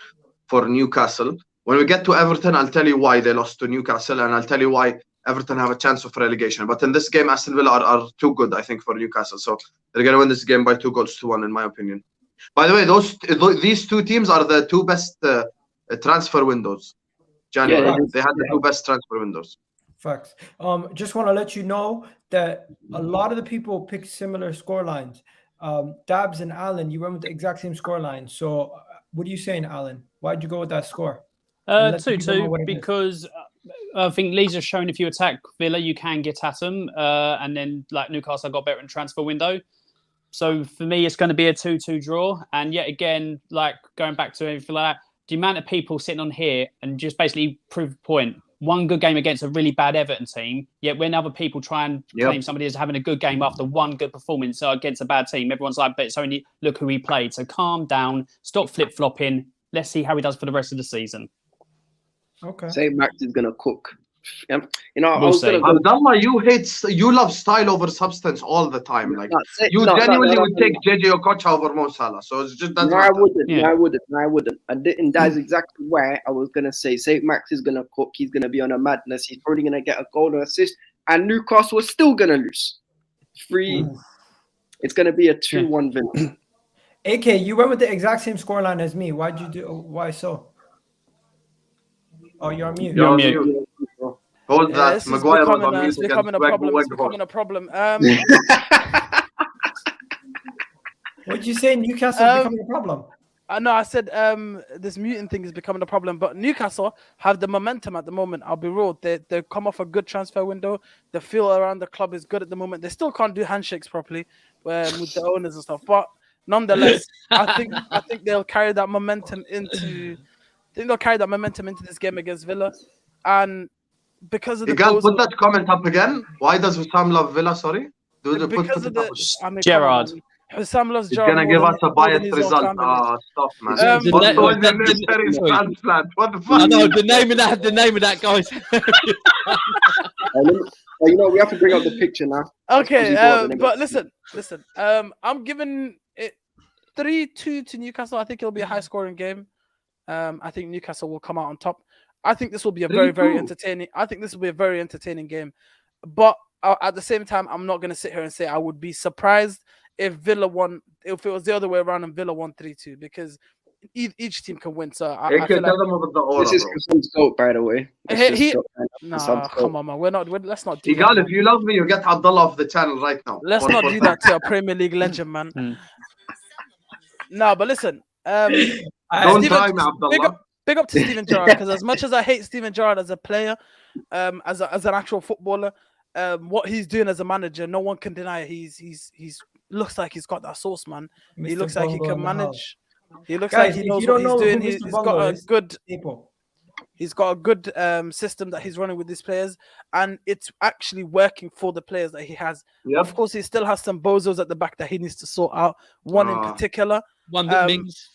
Newcastle. When we get to Everton, I'll tell you why they lost to Newcastle, and I'll tell you why Everton have a chance of relegation. But in this game, Aston Villa are too good, I think, for Newcastle. So they're going to win this game by 2-1, in my opinion. By the way, these two teams are the 2 best transfer windows. January. They had the 2 best transfer windows. Facts. Just want to let you know that a lot of the people picked similar score lines. Dabs and Alan, you went with the exact same score line. So what are you saying, Alan? Why'd you go with that score? 2-2, because I think Leeds has shown if you attack Villa, you can get at them. And then, like, Newcastle got better in transfer window. So for me, it's going to be a 2-2 draw. And yet again, like, going back to everything like that, the amount of people sitting on here and just basically prove the point. One good game against a really bad Everton team, yet when other people try and claim somebody is having a good game after one good performance against a bad team, everyone's like, but it's only look who he played. So calm down, stop flip-flopping. Let's see how he does for the rest of the season. Okay. St. Max is gonna cook. You know, Abdullah, you love style over substance all the time. Like you genuinely would take JJ Okocha over Mo Salah. So it's just I wouldn't. And that's exactly why I was gonna say St. Max is gonna cook. He's gonna be on a madness. He's probably gonna get a goal or assist, and Newcastle is still gonna lose. It's gonna be a 2-1 Villa. AK, you went with the exact same scoreline as me. Why so? Oh, you're on mute. You're on mute. Hold that. Maguire was on mute. It's becoming a problem. It's becoming a problem. What did you say? Newcastle is becoming a problem? No, I said this muting thing is becoming a problem. But Newcastle have the momentum at the moment. I'll be real. They come off a good transfer window. The feel around the club is good at the moment. They still can't do handshakes properly with the owners and stuff. But nonetheless, I think they'll carry that momentum into. This game against Villa, and because of the put that comment up again. Why does Hussam love Villa? Sorry, because of Gerard. Hussam loves He's Gerard. Gonna give us a biased result. Stop, man. What the fuck? I know the name of that, guys. You know, we have to bring out the picture now. Okay, but listen. I'm giving it 3-2 to Newcastle. I think it'll be a high-scoring game. I think Newcastle will come out on top. I think this will be a very, very entertaining. I think this will be a very entertaining game. But at the same time, I'm not going to sit here and say I would be surprised if Villa won. If it was the other way around and Villa won 3-2, because each team can win. So I feel like this is Husam's goat, by the way. Come on, man. Let's not do that. If you love me, you get Abdullah off the channel right now. Let's not do that to a Premier League legend, man. No, but listen. Don't try me, Abdullah. Big up to Steven Gerrard, because as much as I hate Steven Gerrard as a player, as an actual footballer, what he's doing as a manager, no one can deny. He's looks like he's got that sauce, man. Mr. He looks like he can manage. He looks Guys, like he knows what he's doing. He's got a good. He's got a good system that he's running with these players, and it's actually working for the players that he has. Yep. Of course, he still has some bozos at the back that he needs to sort out. One in particular. One that means.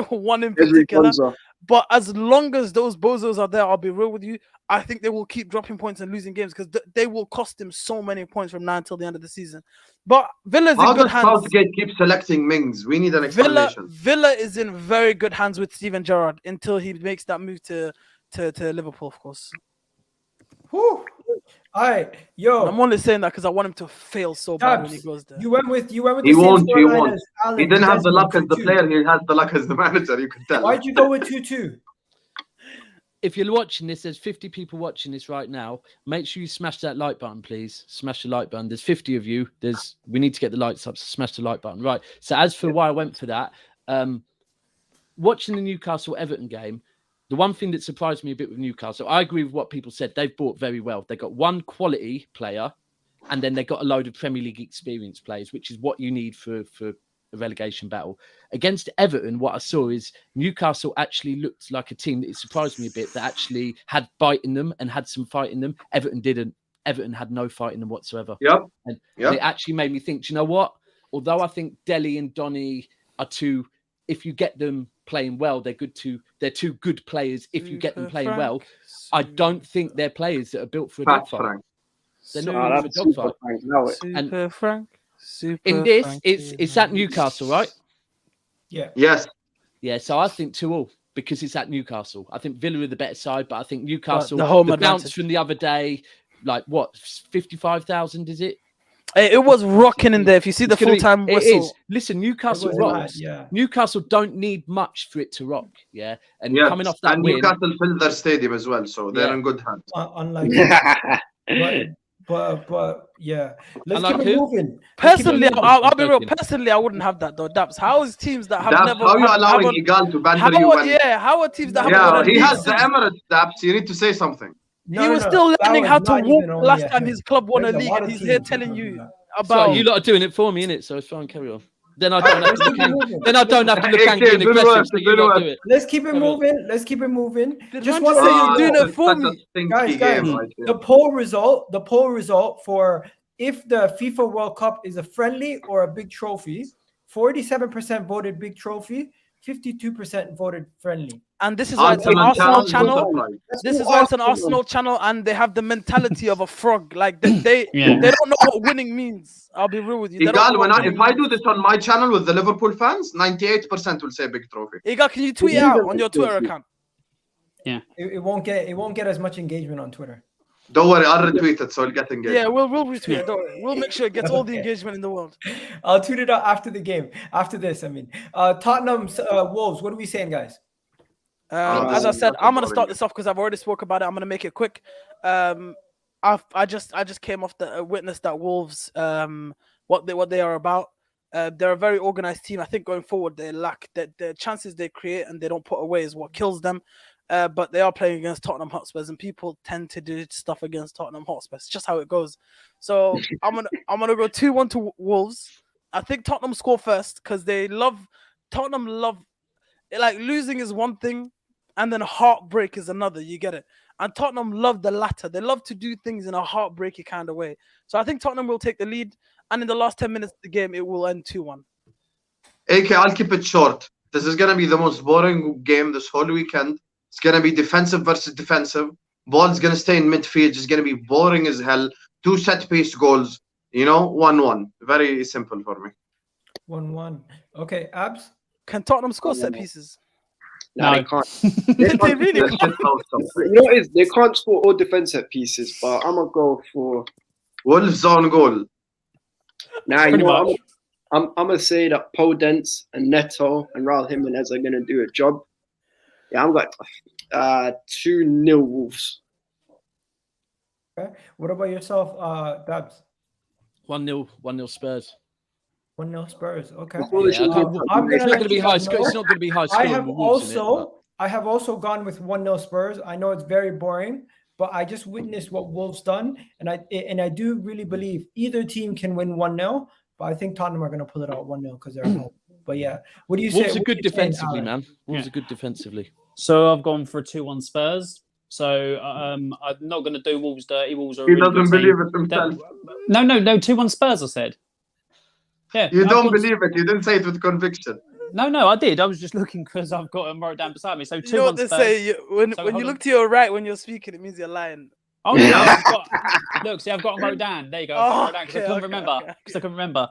One in particular. But as long as those bozos are there, I'll be real with you, I think they will keep dropping points and losing games because they will cost him so many points from now until the end of the season. But Villa's in good hands. How does Southgate keep selecting Mings? We need an explanation. Villa is in very good hands with Steven Gerrard until he makes that move to Liverpool, of course. Whew. All right, yo. I'm only saying that because I want him to fail so bad when he goes there. You went with he the won't. same storyline as Alan. He didn't have the luck as the player. He has the luck as the manager. You can tell. Why'd you go with 2-2? If you're watching this, there's 50 people watching this right now. Make sure you smash that like button, please. Smash the like button. There's 50 of you. We need to get the likes up, so smash the like button. Right. So as for why I went for that, watching the Newcastle Everton game, the one thing that surprised me a bit with Newcastle, I agree with what people said. They've bought very well. They got one quality player, and then they got a load of Premier League experience players, which is what you need for a relegation battle. Against Everton, what I saw is Newcastle actually looked like a team that it surprised me a bit that actually had bite in them and had some fight in them. Everton didn't. Everton had no fight in them whatsoever. Yep. And it actually made me think, do you know what? Although I think Dele and Donny are two, if you get them playing well, they're two good players if you get them playing well. I don't think they're players that are built for a dogfight. They're not built for a dogfight. In this, it's at Newcastle, right? Yeah. Yes. Yeah, so I think 2-2 because it's at Newcastle. I think Villa are the better side, but I think Newcastle, the bounce from the other day, like what, 55,000 is it? It was rocking in there. If you see the full-time whistle. It is. Listen, Newcastle rocks. Newcastle don't need much for it to rock. Yeah. And coming off that win. Newcastle filled their stadium as well, so they're in good hands. Unlike but yeah. Let's keep it moving. Personally, I'll be real. Personally, I wouldn't have that though. Daps. How is teams that have never? How are you allowing Igal to banter you? How are teams that have? He has the Emirates, Daps. You need to say something. He was still learning how to walk last time his club won a league, and he's here telling you about. So you lot are doing it for me, innit? So it's fine. Carry on. Then I don't have to look angry. Then I don't have to look angry and aggressive. So you lot do it. Let's keep it moving. Let's keep it moving. Just want to say you're doing it for me, guys. The poll result for if the FIFA World Cup is a friendly or a big trophy, 47% voted big trophy, 52% voted friendly. And this is why it's an Arsenal channel. This is why it's an Arsenal channel, and they have the mentality of a frog. Like they don't know what winning means. I'll be real with you. Igal, if I do this on my channel with the Liverpool fans, 98% will say big trophy. Igal, can you tweet it out on your Twitter account? Yeah. It won't get as much engagement on Twitter. Don't worry, I'll retweet it so it'll get engagement. Yeah, we'll retweet it. Don't worry. We'll make sure it gets all the engagement in the world. I'll tweet it out after the game. After this, I mean. Tottenham Wolves, what are we saying, guys? As I said, I'm gonna start this off because I've already spoke about it. I'm gonna make it quick. I just came off the witness that Wolves what they are about. They're a very organized team. I think going forward they lack the chances they create and they don't put away is what kills them. But they are playing against Tottenham Hotspurs, and people tend to do stuff against Tottenham Hotspurs. It's just how it goes. So I'm gonna go 2-1 to Wolves. I think Tottenham score first because Tottenham love like losing is one thing, and then heartbreak is another. You get it? And Tottenham love the latter. They love to do things in a heartbreaky kind of way. So I think Tottenham will take the lead, and in the last 10 minutes of the game, it will end 2-1. AK, I'll keep it short. This is gonna be the most boring game this whole weekend. It's going to be defensive versus defensive. Ball's going to stay in midfield. It's going to be boring as hell. 2 set-piece goals. 1-1. Very simple for me. 1-1. Okay, Abs? Can Tottenham score set pieces? No, they can't. They really can't. They can't score all defense set pieces, but I'm going to go for... Wolves on goal. Nah, I'm going to say that Podence and Neto and Raul Jimenez are going to do a job. Yeah, I'm got 2-0 Wolves. Okay. What about yourself, Dabs? 1-0 Spurs. 1-0 Spurs. Okay. It's not going to be high score. It's not going to be high score. I have also gone with 1-0 Spurs. I know it's very boring, but I just witnessed what Wolves done, and I do really believe either team can win 1-0. But I think Tottenham are going to pull it out 1-0 because they're at home. But yeah, what do you say? Wolves are good defensively, man. Wolves are good defensively. So I've gone for 2-1 Spurs. So I'm not going to do Wolves dirty. Wolves are a He really doesn't good team. believe it himself. No, 2-1 Spurs, I said. Yeah. You don't believe it. You didn't say it with conviction. No, I did. I was just looking because I've got them wrote down beside me. So 2-1 You know what they Spurs. say? When hold you on. look to your right when you're speaking, it means you're lying. Oh, yeah. Look, see, I've got them wrote down. There you go. Oh, I couldn't remember. Because I couldn't remember.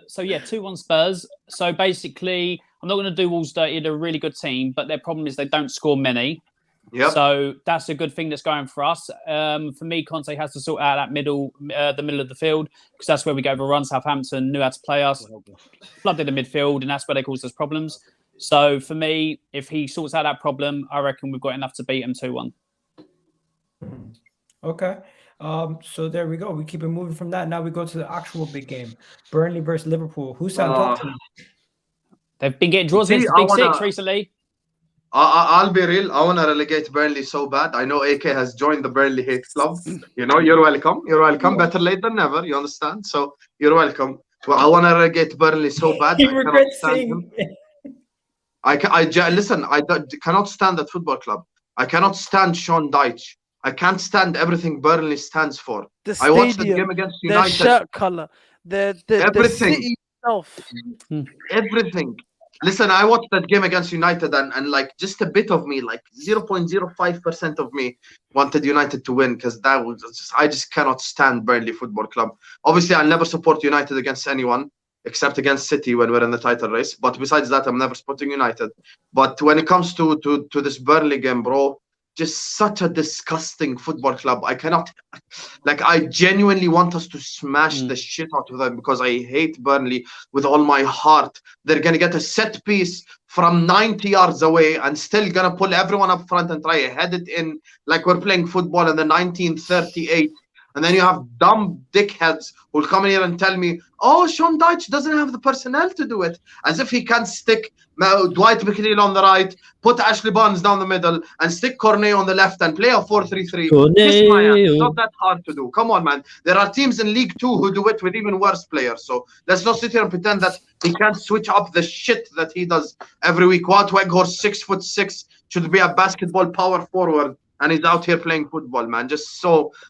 So, yeah, 2-1 Spurs. So, basically, I'm not going to do Wolves dirty. They're a really good team, but their problem is they don't score many. Yep. So that's a good thing that's going for us. For me, Conte has to sort out that the middle of the field, because that's where we go over run. Southampton knew how to play us, flooded the midfield, and that's where they caused us problems. So for me, if he sorts out that problem, I reckon we've got enough to beat him 2-1. Okay. So there we go. We keep it moving from that. Now we go to the actual big game. Burnley versus Liverpool. Who's Southampton? They've been getting draws against the Big Six recently. I'll be real. I want to relegate Burnley so bad. I know AK has joined the Burnley hate club. You know, you're welcome. You're welcome. Better late than never. You understand? So you're welcome. Well, I want to relegate Burnley so bad. He regrets saying. Listen. I cannot stand that football club. I cannot stand Sean Dyche. I can't stand everything Burnley stands for. I watched the game against United. Their shirt color, the city itself. Everything. Listen, I watched that game against United and like just a bit of me, like 0.05% of me wanted United to win, because I just cannot stand Burnley Football Club. Obviously, I'll never support United against anyone except against City when we're in the title race. But besides that, I'm never supporting United. But when it comes to this Burnley game, bro, just such a disgusting football club. I cannot, I genuinely want us to smash the shit out of them, because I hate Burnley with all my heart. They're going to get a set piece from 90 yards away and still going to pull everyone up front and try to head it in like we're playing football in the 1938. And then you have dumb dickheads who'll come in here and tell me, oh, Sean Dyche doesn't have the personnel to do it. As if he can't stick Dwight McNeil on the right, put Ashley Barnes down the middle, and stick Cornet on the left and play a 4-3-3. It's not that hard to do. Come on, man. There are teams in League 2 who do it with even worse players. So let's not sit here and pretend that he can't switch up the shit that he does every week. Wout Weghorst, 6'6", should be a basketball power forward. And he's out here playing football, man.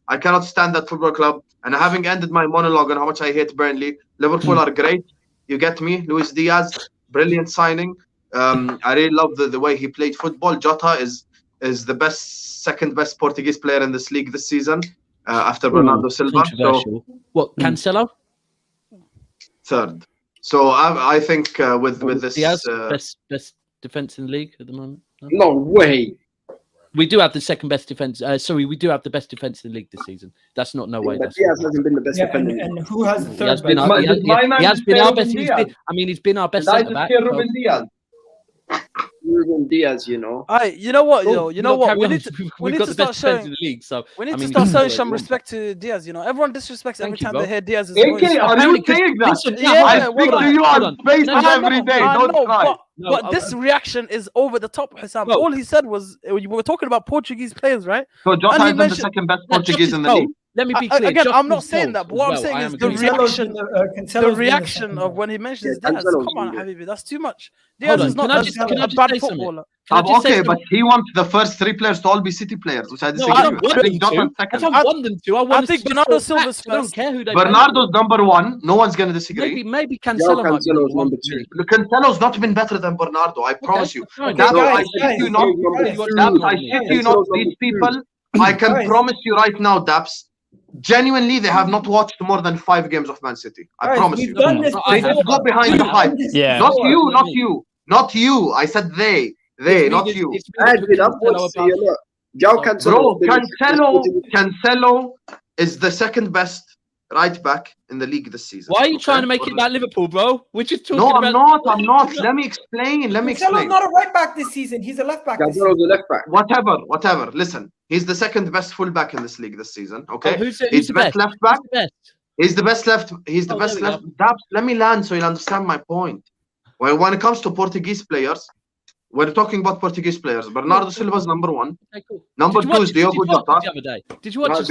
I cannot stand that football club. And having ended my monologue on how much I hate Burnley, Liverpool are great. You get me? Luis Diaz, brilliant signing. I really love the way he played football. Jota is the second best Portuguese player in this league this season, after Ronaldo Silva. So, what, Cancelo? Third. So I think with this Diaz, best defense in the league at the moment. No way. We do have the second best defense. We do have the best defense in the league this season. That's not no way. But Diaz hasn't been the best defender. And who has the third best? He has been our best. He's been our best centre back. Ruben Diaz, you know. You know what? You know what? We need to start showing in the league. So we need to start showing some respect to Diaz. You know, everyone disrespects every time they hear Diaz's AK, voice. are you saying that? I speak to you on space every day. Don't cry. But this reaction is over the top, Hussam. All he said was, we were talking about Portuguese players, right? So Jota is the second best Portuguese in the league. Let me be clear. Again, I'm not saying that, but what I'm saying is the reaction of when he mentions Diaz. Come on, Habibi, that's too much. Diaz is not a bad footballer. Okay, but he wants the first three players to all be City players, which I disagree with. I don't want them to. I think Bernardo Silva's first. I don't care who they Bernardo's number one. No one's going to disagree. Maybe Cancelo might be number two. Cancelo's not been better than Bernardo, I promise you. I shit you not, these people. I can promise you right now, Daps. Genuinely, they have not watched more than 5 games of Man City. I promise you. They just go behind the hype. Yeah. Not you. I said they, not you. Bro, Cancelo is the second best right back in the league this season. Why are you trying to make it about Liverpool, bro? We're just talking about... I'm not. Let me explain. Cancelo's not a right back this season. He's a left back. Cancelo's a left back. Whatever. Listen, he's the second best full back in this league this season. Okay, who's the best left back. He's the best left. He's the best left. Let me land so you'll understand my point. Well, when it comes to Portuguese players, we're talking about Portuguese players. Bernardo Silva is number one. Okay, cool. Number 2 is Diogo Jota. Did you watch this?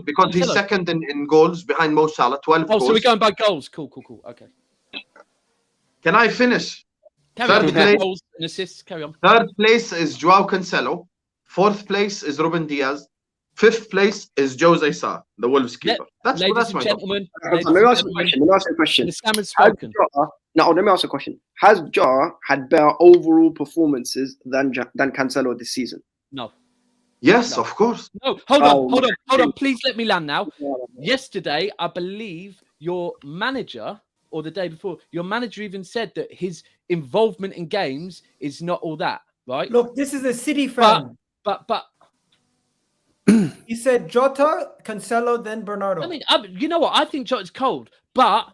Because he's second in goals behind Mo Salah, 12 goals. So we're going by goals. Cool. Okay. Can I finish? Carry on. Goals and assists. Carry on. Third place is Joao Cancelo. 4th place is Ruben Diaz. 5th place is Jose Sa, the Wolves keeper. That's Ladies my and gentlemen, Let me ask you a question. the Sam has Has spoken. let me ask a question. Has Jota had better overall performances than Cancelo this season? No. Yes, of course. No, hold on. Please let me land now. Yesterday, I believe your manager, or the day before, your manager even said that his involvement in games is not all that, right? Look, this is a City fan. But he said Jota, Cancelo, then Bernardo. I mean, you know what? I think Jota's cold, but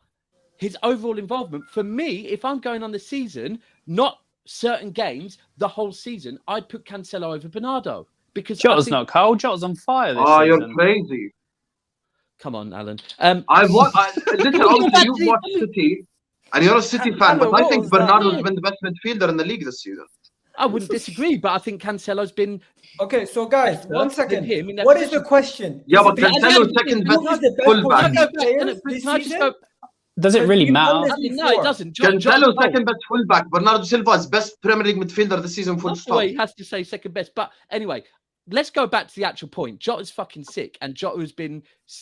his overall involvement, for me, if I'm going on the season, not certain games, the whole season, I'd put Cancelo over Bernardo. Because Jota's not cold. Jota's on fire this season. You're crazy. Come on, Alan. Listen, obviously you watch City, and you're a City fan, but I think Bernardo's been the best midfielder in the league this season. I wouldn't disagree, but I think Cancelo's been... Okay, so guys, 1 second. What is the question? Yeah, but Cancelo's second best fullback. Does it really matter? No, it doesn't. Cancelo's second best fullback. Bernardo Silva is best Premier League midfielder this season, full stop. He has to say second best. But anyway, let's go back to the actual point. Jota's fucking sick, and Jota has been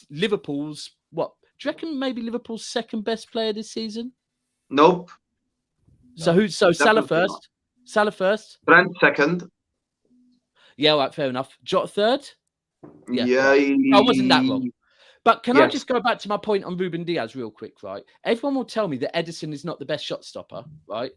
Liverpool's, what? Do you reckon maybe Liverpool's second best player this season? Nope. So Salah first? Not. Salah first? Brent second. Yeah, all right, fair enough. Jota third? Yeah. I wasn't that wrong. But can I just go back to my point on Ruben Diaz real quick, right? Everyone will tell me that Edison is not the best shot stopper, right?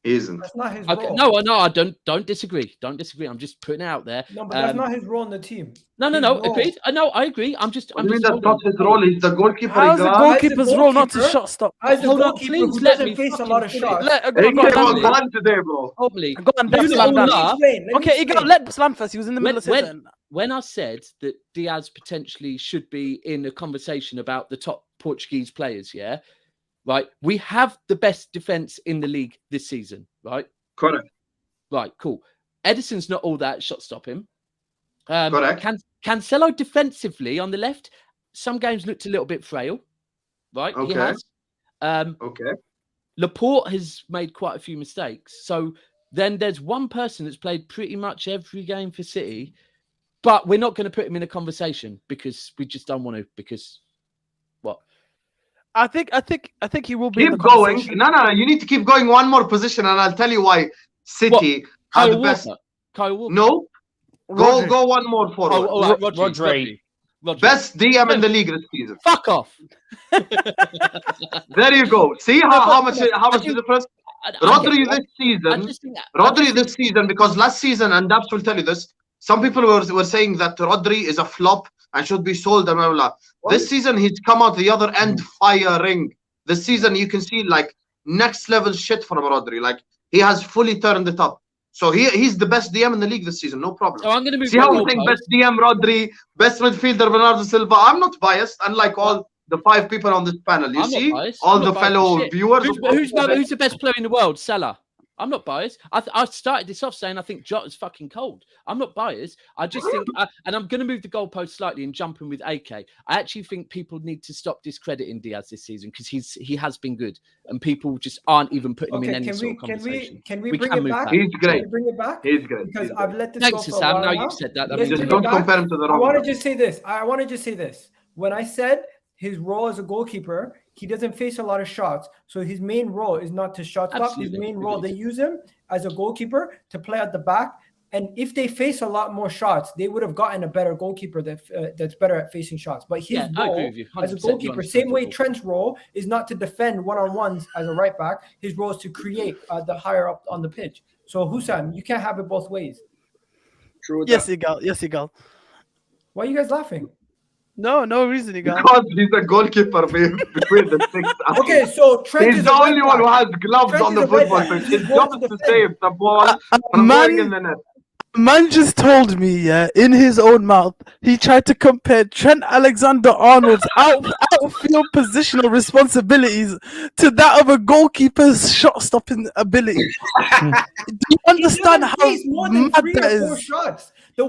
He isn't. That's not his role. No, I don't disagree. Don't disagree. I'm just putting it out there. No, but that's not his role in the team. No. Agreed. I agree. I'm just that's not his role. He's the goalkeeper. How's the goalkeeper's role not to shot stop? As the goalkeeper who doesn't face a lot of shots. Go on today, bro. Hopefully. Go on, okay, let Slam first. He was in the middle of it. When I said that Diaz potentially should be in a conversation about the top Portuguese players, yeah, right? We have the best defense in the league this season, right? Correct. Right, cool. Edison's not all that shot stopping. Correct. Cancelo defensively on the left, some games looked a little bit frail, right? Okay. He has. Okay. Laporte has made quite a few mistakes. So then there's one person that's played pretty much every game for City, but we're not going to put him in a conversation because we just don't want to. Because what? I think he will be. Keep going. No. You need to keep going one more position, and I'll tell you why. City are the best. Kyle Walker. No. Go one more forward. Rodri. Best DM in the league this season. Fuck off. There you go. See how much is the difference? Rodri this season, because last season, and Daps will tell you this, some people were saying that Rodri is a flop and should be sold and blah, blah, blah. This season, he's come out the other end firing. This season, you can see like next level shit from Rodri. Like he has fully turned it up. So he's the best DM in the league this season, no problem. So I'm going to move. See how we think best DM Rodri, best midfielder Bernardo Silva. I'm not biased, unlike all the 5 people on this panel. You see, all the fellow viewers. Who's the best player in the world? Salah. I'm not biased. I started this off saying I think Jota's fucking cold. I'm not biased. I just think, and I'm going to move the goalpost slightly and jump in with AK. I actually think people need to stop discrediting Diaz this season because he has been good, and people just aren't even putting him in any sort of conversation. Can we bring it back? He's great. Can we bring it back? He's great. Because I've let this Thanks, go for Sam. a while Now you've said that. Just don't compare him to the wrong. I want to just say this. When I said his role as a goalkeeper, he doesn't face a lot of shots. So his main role is not to shot stop. His main role, they use him as a goalkeeper to play at the back. And if they face a lot more shots, they would have gotten a better goalkeeper that's better at facing shots. But his role as a goalkeeper, same way Trent's role is not to defend one-on-ones as a right back. His role is to create the higher up on the pitch. So Hussam, you can't have it both ways. True. Yes, Igal. Why are you guys laughing? No reason, Igal. Because he's a goalkeeper between the 6. Okay, so Trent is the only one who has gloves on the football pitch. His job is to save the ball from going in the net. Man just told me, in his own mouth, he tried to compare Trent Alexander-Arnold's outfield positional responsibilities to that of a goalkeeper's shot-stopping ability. Do you understand how mad that is? Shots. The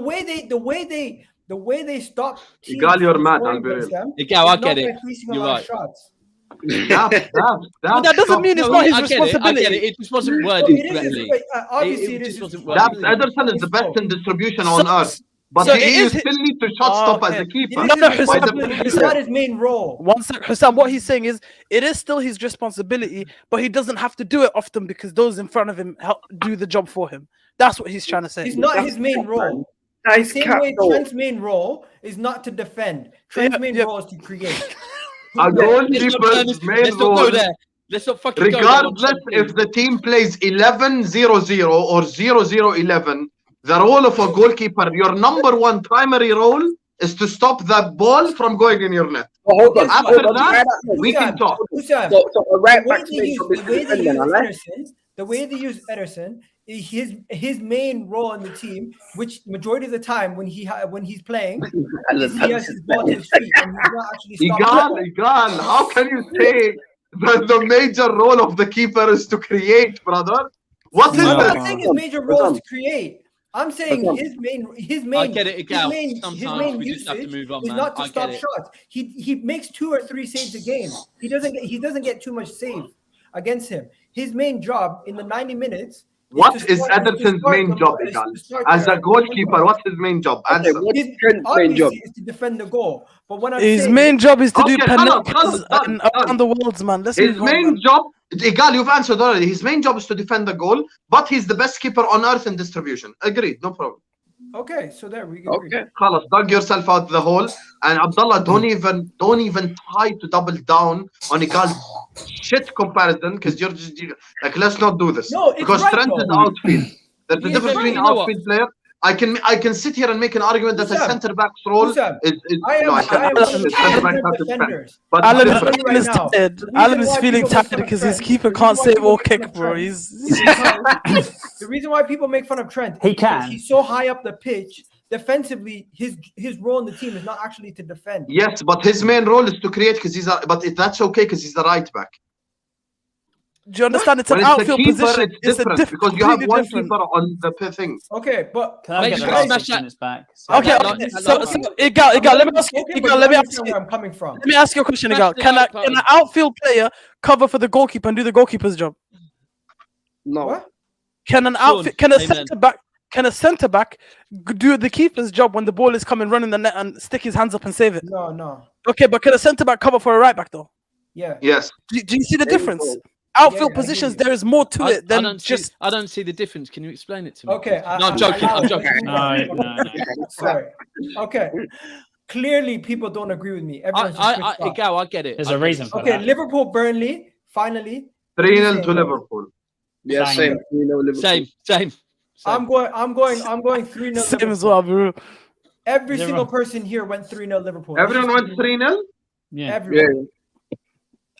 way they stop. Igal, you're mad. Igal, I get it. You're right. Shots. But that doesn't mean it's not his responsibility. I get it. It just wasn't worded correctly. Obviously, it wasn't Ederson is the best in distribution on earth. But he still needs to shot stop as a keeper. It's not his main role. One sec, Hussam, what he's saying is it is still his responsibility, but he doesn't have to do it often because those in front of him help do the job for him. That's what he's trying to say. It's not his main role. The same way Trent's main role is not to defend. Trent's main role is to create. A goalkeeper's main role. Let's not fucking regardless if the team plays 11-0-0 or 0-0-11, the role of a goalkeeper, your number one primary role is to stop that ball from going in your net. After that, we can talk. The way they use Ederson, his main role in the team, which majority of the time when he's playing, he has his ball to his feet and he's not actually stopping. Igan, how can you say that the major role of the keeper is to create, brother? What is that? I'm not saying his major role is to create. I'm saying his main I get it, Sometimes we just have to move on, man. Is not to stop shots. He makes 2 or 3 saves a game. He doesn't get too much save against him. His main job in the 90 minutes. What is Ederson's main job, as a goalkeeper? What's his main job? Answer. His main job is to defend the goal. But when his main job is to do penalties around the world, man. His main job, Igal, you've answered already. His main job is to defend the goal, but he's the best keeper on earth in distribution. Agreed, no problem. Okay, so there we go. Okay, Khalas, dug yourself out the hole, and Abdullah, don't even try to double down on Igal's shit comparison, because you're just like, let's not do this. No, because Trent is outfield. There's a difference between outfield player. I can sit here and make an argument that a centre back's role is Alan is feeling tired because his keeper can't save or kick, bro. The reason why people make fun of Trent, he's so high up the pitch. Defensively, his role in the team is not actually to defend. Yes, but his main role is to create that's okay because he's the right back. Do you understand? It's an outfield position. It's different because you have one keeper on the thing. Okay, but can I get the question back? Okay, so Igal, let me ask you. Let me ask you where I'm coming from. Let me ask you a question, Igal. Can an outfield player cover for the goalkeeper and do the goalkeeper's job? No. What? Can a centre back do the keeper's job when the ball is coming, running the net, and stick his hands up and save it? No. Okay, but can a centre back cover for a right back though? Yeah. Yes. Do you see the difference? Outfield positions, there is more to it than I don't see the difference. Can you explain it to me? Okay. I'm joking. No. Sorry. Okay. Clearly, people don't agree with me. I get it. There's a reason for that. Okay, Liverpool, Burnley, finally. 3-0 to Liverpool. Yeah, same. Same. I'm going 3-0. Same as well, bro. Every single person here went 3-0 Liverpool. Everyone went 3-0? Yeah. Everyone.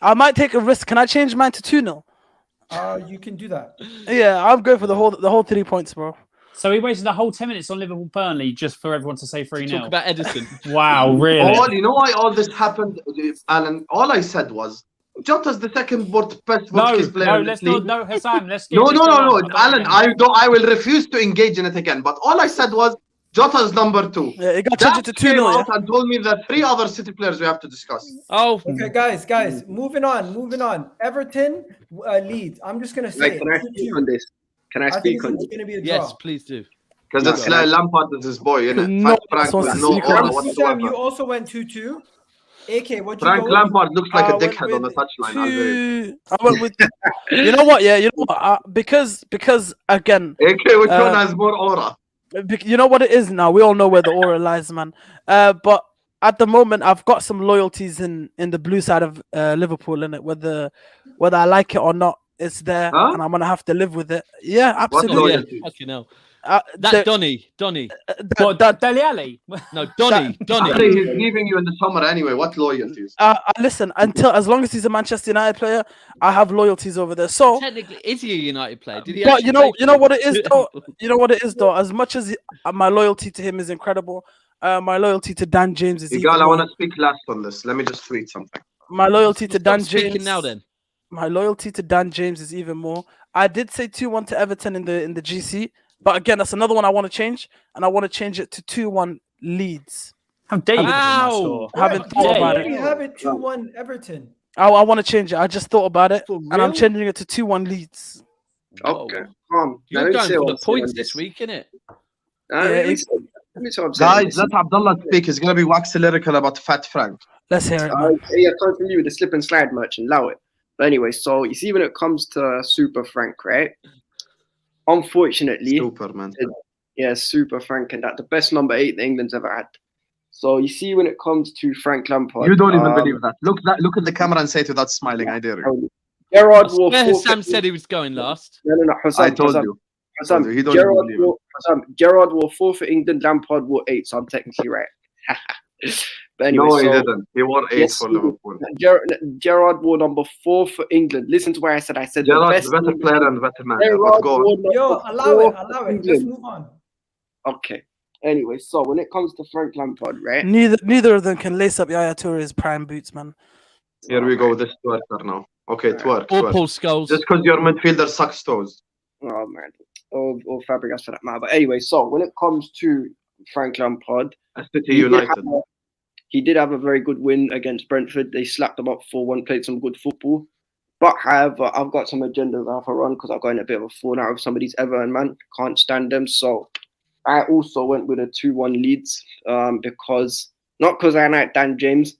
I might take a risk. Can I change mine to 2-0? You can do that. Yeah, I'm going for the whole 3 points, bro. So he wasted the whole 10 minutes on Liverpool Burnley just for everyone to say 3-0. Talk about Ederson. Wow, really? You know why all this happened, Alan? All I said was Jota's the second best Portuguese player. No, Hassan, let's No, Alan, I will refuse to engage in it again. But all I said was Jota's number 2. Yeah, it got changed to 2-0. And told me that 3 other City players we have to discuss. Oh, okay, guys, moving on. Everton, Leeds. I'm just gonna say. Can I speak on this? It's gonna be a draw. yes, please do. Because it's Lampard is his boy, isn't it? No, Sam, you also went 2-2. AK, what you Frank go Lampard looks like a dickhead on the touchline. I went with. You know what? Yeah, you know what? Because again. AK, which one has more aura? You know what it is now. We all know where the aura lies, man. But at the moment, I've got some loyalties in the blue side of Liverpool, in it. Whether I like it or not, it's there, and I'm gonna have to live with it. Yeah, absolutely. Fucking hell. Donny. What, Dele Alli? No, Donny. He's leaving you in the summer anyway. What loyalties? Listen, as long as he's a Manchester United player, I have loyalties over there. So technically, is he a United player? Did he? But you know what it is though. You know what it is though. As much as my loyalty to him is incredible, my loyalty to Dan James is. Igal, I want to speak last on this. Let me just tweet something. My loyalty to Dan James. Now then. My loyalty to Dan James is even more. I did say 2-1 to Everton in the GC. But again, that's another one I want to change, and I want to change it to 2-1 Leeds. How dare you? Haven't thought about it. You have it 2-1 Everton. I want to change it. I just thought about it, For and I'm real? changing it to 2-1 Leeds. Okay, Whoa. You're going for the points this this week, innit? Guys, let Abdullah speak. He's gonna be waxy lyrical about Fat Frank. Let's hear it, man. Yeah, come from you with the slip and slide merch and allow it. But anyway, so you see when it comes to Super Frank, right? Unfortunately, Superman. Yeah, Super Frank and that the best number 8 that England's ever had. So you see when it comes to Frank Lampard, You don't even believe that. Look at the camera and say it without smiling. I dare you. Gerrard wore Sam said he was going last. No, Hussam, I told you. He don't even believe it. Gerrard wore 4 for England, Lampard wore 8, so I'm technically right. But anyway, no, he didn't. He wore 8 for Liverpool. Gerrard wore number 4 for England. Listen to what I said. I said Gerrard's the better player and better man. Gerrard Go on. Yo, allow it. Let's move on. Okay. Anyway, so when it comes to Frank Lampard, right? Neither of them can lace up Yaya Touré's prime boots, man. Here we go. This twerker now. Okay, twerk. Or Paul Scholes. Just because your midfielder sucks toes. Oh man. Or Fabregas for that matter. But anyway, so when it comes to Frank Lampard, City United. He did have a very good win against Brentford. They slapped them up 4-1, played some good football. But however, I've got some agendas I have to run because I've got in a bit of a fallout out with some of these Everton, man. Can't stand them. So I also went with a 2-1 Leeds because, not because I like Dan James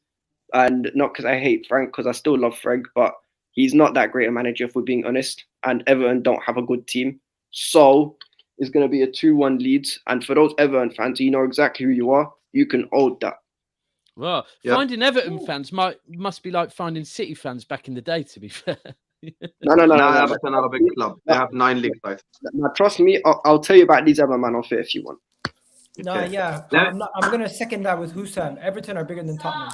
and not because I hate Frank, because I still love Frank, but he's not that great a manager, if we're being honest. And Everton don't have a good team. So it's going to be a 2-1 Leeds. And for those Everton fans, you know exactly who you are. You can hold that. Well, finding Everton fans must be like finding City fans back in the day, to be fair. No. Everton are a big club. They have 9 league titles. Now, trust me, I'll tell you about these Everton man off it if you want. No, yeah. I'm going to second that with Hussam. Everton are bigger than Tottenham.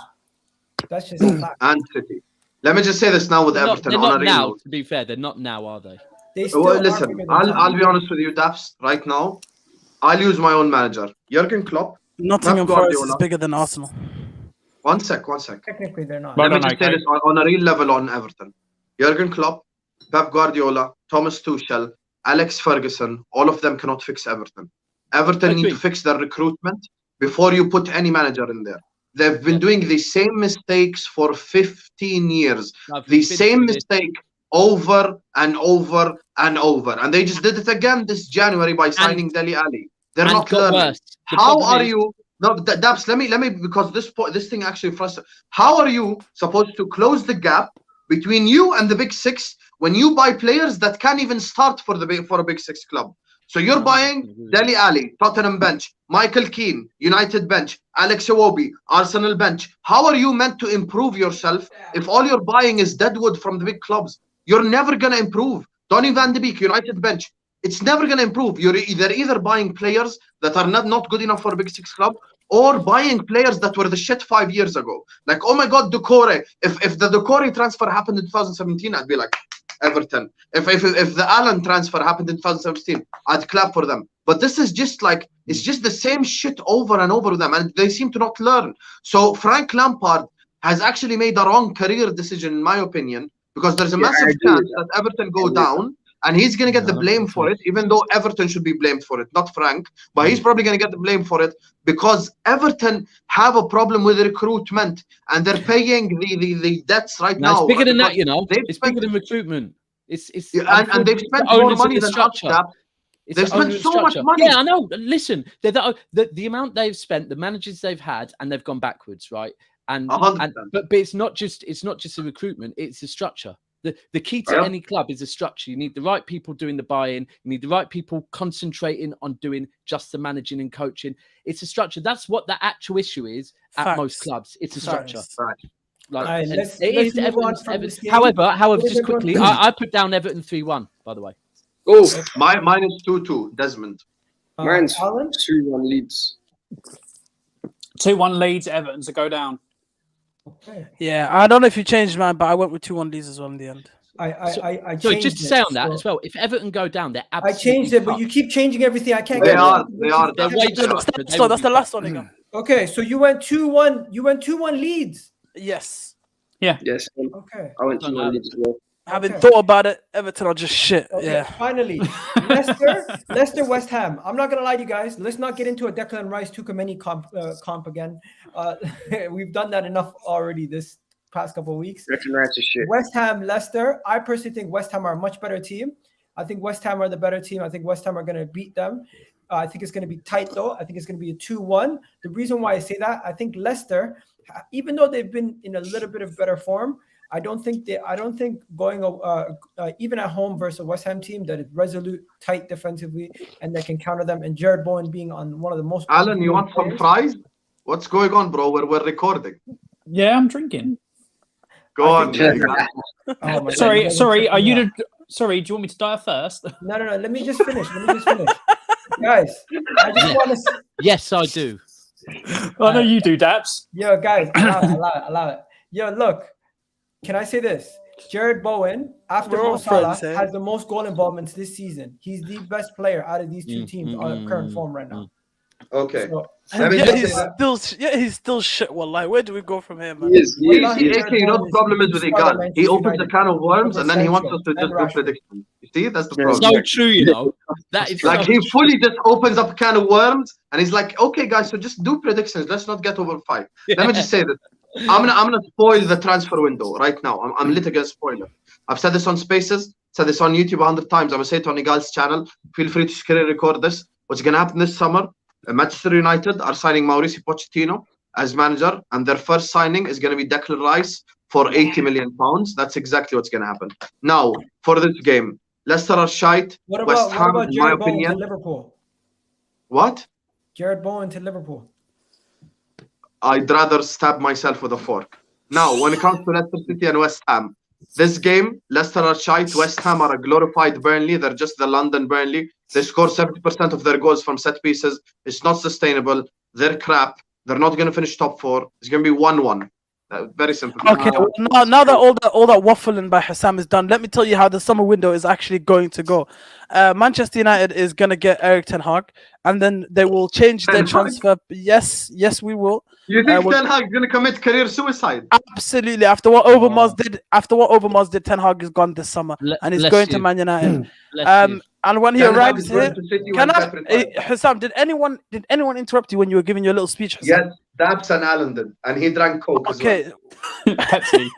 That's just a fact. And City. Let me just say this now with Everton. They're not now, to be fair. They're not now, are they? Listen, I'll be honest with you, Daps. Right now, I'll use my own manager. Jurgen Klopp. Nottingham Forest is bigger than Arsenal. One sec. Technically, they're not. Let me just say this on a real level on Everton. Jurgen Klopp, Pep Guardiola, Thomas Tuchel, Alex Ferguson, all of them cannot fix Everton. Everton need to fix their recruitment before you put any manager in there. They've been doing the same mistakes for 15 years. The same mistake over and over and over. And they just did it again this January by signing Dele Alli. They're not learning. How are you? No, Dabs, let me because this thing actually frustrates. How are you supposed to close the gap between you and the big 6 when you buy players that can't even start for a big 6 club? So you're buying Dele Alli, Tottenham bench, Michael Keane, United bench, Alex Iwobi, Arsenal bench. How are you meant to improve yourself if all you're buying is deadwood from the big clubs? You're never gonna improve. Donny van de Beek, United bench. It's never gonna improve. You're either buying players that are not good enough for a big 6 club, or buying players that were the shit 5 years ago. Like, oh my God, Doucouré. If the Doucouré transfer happened in 2017, I'd be like, Everton. If the Allen transfer happened in 2017, I'd clap for them. But this is just like, it's just the same shit over and over with them, and they seem to not learn. So Frank Lampard has actually made a wrong career decision, in my opinion, because there's a massive chance that Everton go down, and he's going to get the blame for it, even though Everton should be blamed for it, not Frank. But he's probably going to get the blame for it because Everton have a problem with recruitment, and they're paying the debts right now. It's bigger than that, you know. It's bigger than recruitment. And they've spent more money than us. They've spent so much money. Yeah, I know. Listen, the amount they've spent, the managers they've had, and they've gone backwards, right? But it's not just a recruitment; it's a structure. The key to any club is a structure. You need the right people doing the buy-in. You need the right people concentrating on doing just the managing and coaching. It's a structure. That's what the actual issue is at most clubs. It's a structure. Like, however, just quickly, I put down Everton 3-1. By the way. Oh, mine is 2-2. Desmond. Mine's 2-1 Leeds. 2-1 Leeds. Everton to go down. Okay. Yeah, I don't know if you changed mine, but I went with 2-1 Leeds as well in the end. I so just to say on that as well, if Everton go down, they're absolutely I changed it, but you keep changing everything. I can't They get are. They're way That's the last one again. Okay, so you went 2-1. You went 2-1 Leeds. Yes. Yeah. Yes. Okay. I went 2-1 Leeds as well. Having thought about it, Everton are just shit. Okay, yeah. Finally, Leicester, West Ham. I'm not gonna lie to you guys. Let's not get into a Declan Rice Tukameni comp again. We've done that enough already this past couple of weeks. Shit. West Ham, Leicester. I personally think West Ham are a much better team. I think West Ham are the better team. I think West Ham are going to beat them. I think it's going to be tight, though. I think it's going to be a 2-1. The reason why I say that, I think Leicester, even though they've been in a little bit of better form, I don't think going even at home versus a West Ham team that is resolute, tight defensively, and that can counter them. And Jared Bowen being on one of the most. Alan, you want some fries? What's going on, bro? We're recording. Yeah, I'm drinking. Go on. Oh, sorry. Are you? Sorry. Do you want me to dive first? No. Let me just finish. Guys, I just want to. Yes, I do. I know you do, Daps. Yo, guys, allow it. Yo, look. Can I say this? Jared Bowen, after Mo Salah, has the most goal involvements this season. He's the best player out of these two teams on current form right now. Okay. So, he's still shit. Wallahi, where do we go from here, man? You know the problem is with Igal. He opens a can of worms and then he wants us to just do predictions. You see, that's the problem. So true, you know. That is like he fully just opens up a can of worms and he's like, okay, guys, so just do predictions. Let's not get over 5. Let me just say this. I'm gonna spoil the transfer window right now. I'm literally gonna spoil it. I've said this on Spaces, said this on YouTube 100 times. I'm gonna say it on Igal's channel. Feel free to screen record this. What's gonna happen this summer? Manchester United are signing Mauricio Pochettino as manager, and their first signing is gonna be Declan Rice for £80 million. That's exactly what's gonna happen. Now, for this game, Leicester are shite. West Ham, in my opinion. Liverpool? What? Jared Bowen to Liverpool. I'd rather stab myself with a fork. Now, when it comes to Leicester City and West Ham, this game, Leicester are shite. West Ham are a glorified Burnley. They're just the London Burnley. They score 70% of their goals from set pieces. It's not sustainable. They're crap. They're not going to finish top 4. It's going to be 1-1. Very simple. Okay, now that all that waffling by Hussam is done, let me tell you how the summer window is actually going to go. Manchester United is going to get Erik ten Hag, and then they will change their transfer. Yes, we will. You think Ten Hag is going to commit career suicide? Absolutely. After what Overmars did, Ten Hag is gone this summer, and he's going to Man United. And when he arrives here, Hussam, did anyone interrupt you when you were giving your little speech? Hussam? Yes, Dabs and Alan did, and he drank Coke as well. Pepsi.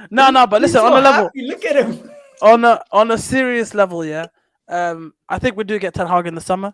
No, but listen, on a level, look at him. On a serious level, yeah. I think we do get Ten Hag in the summer.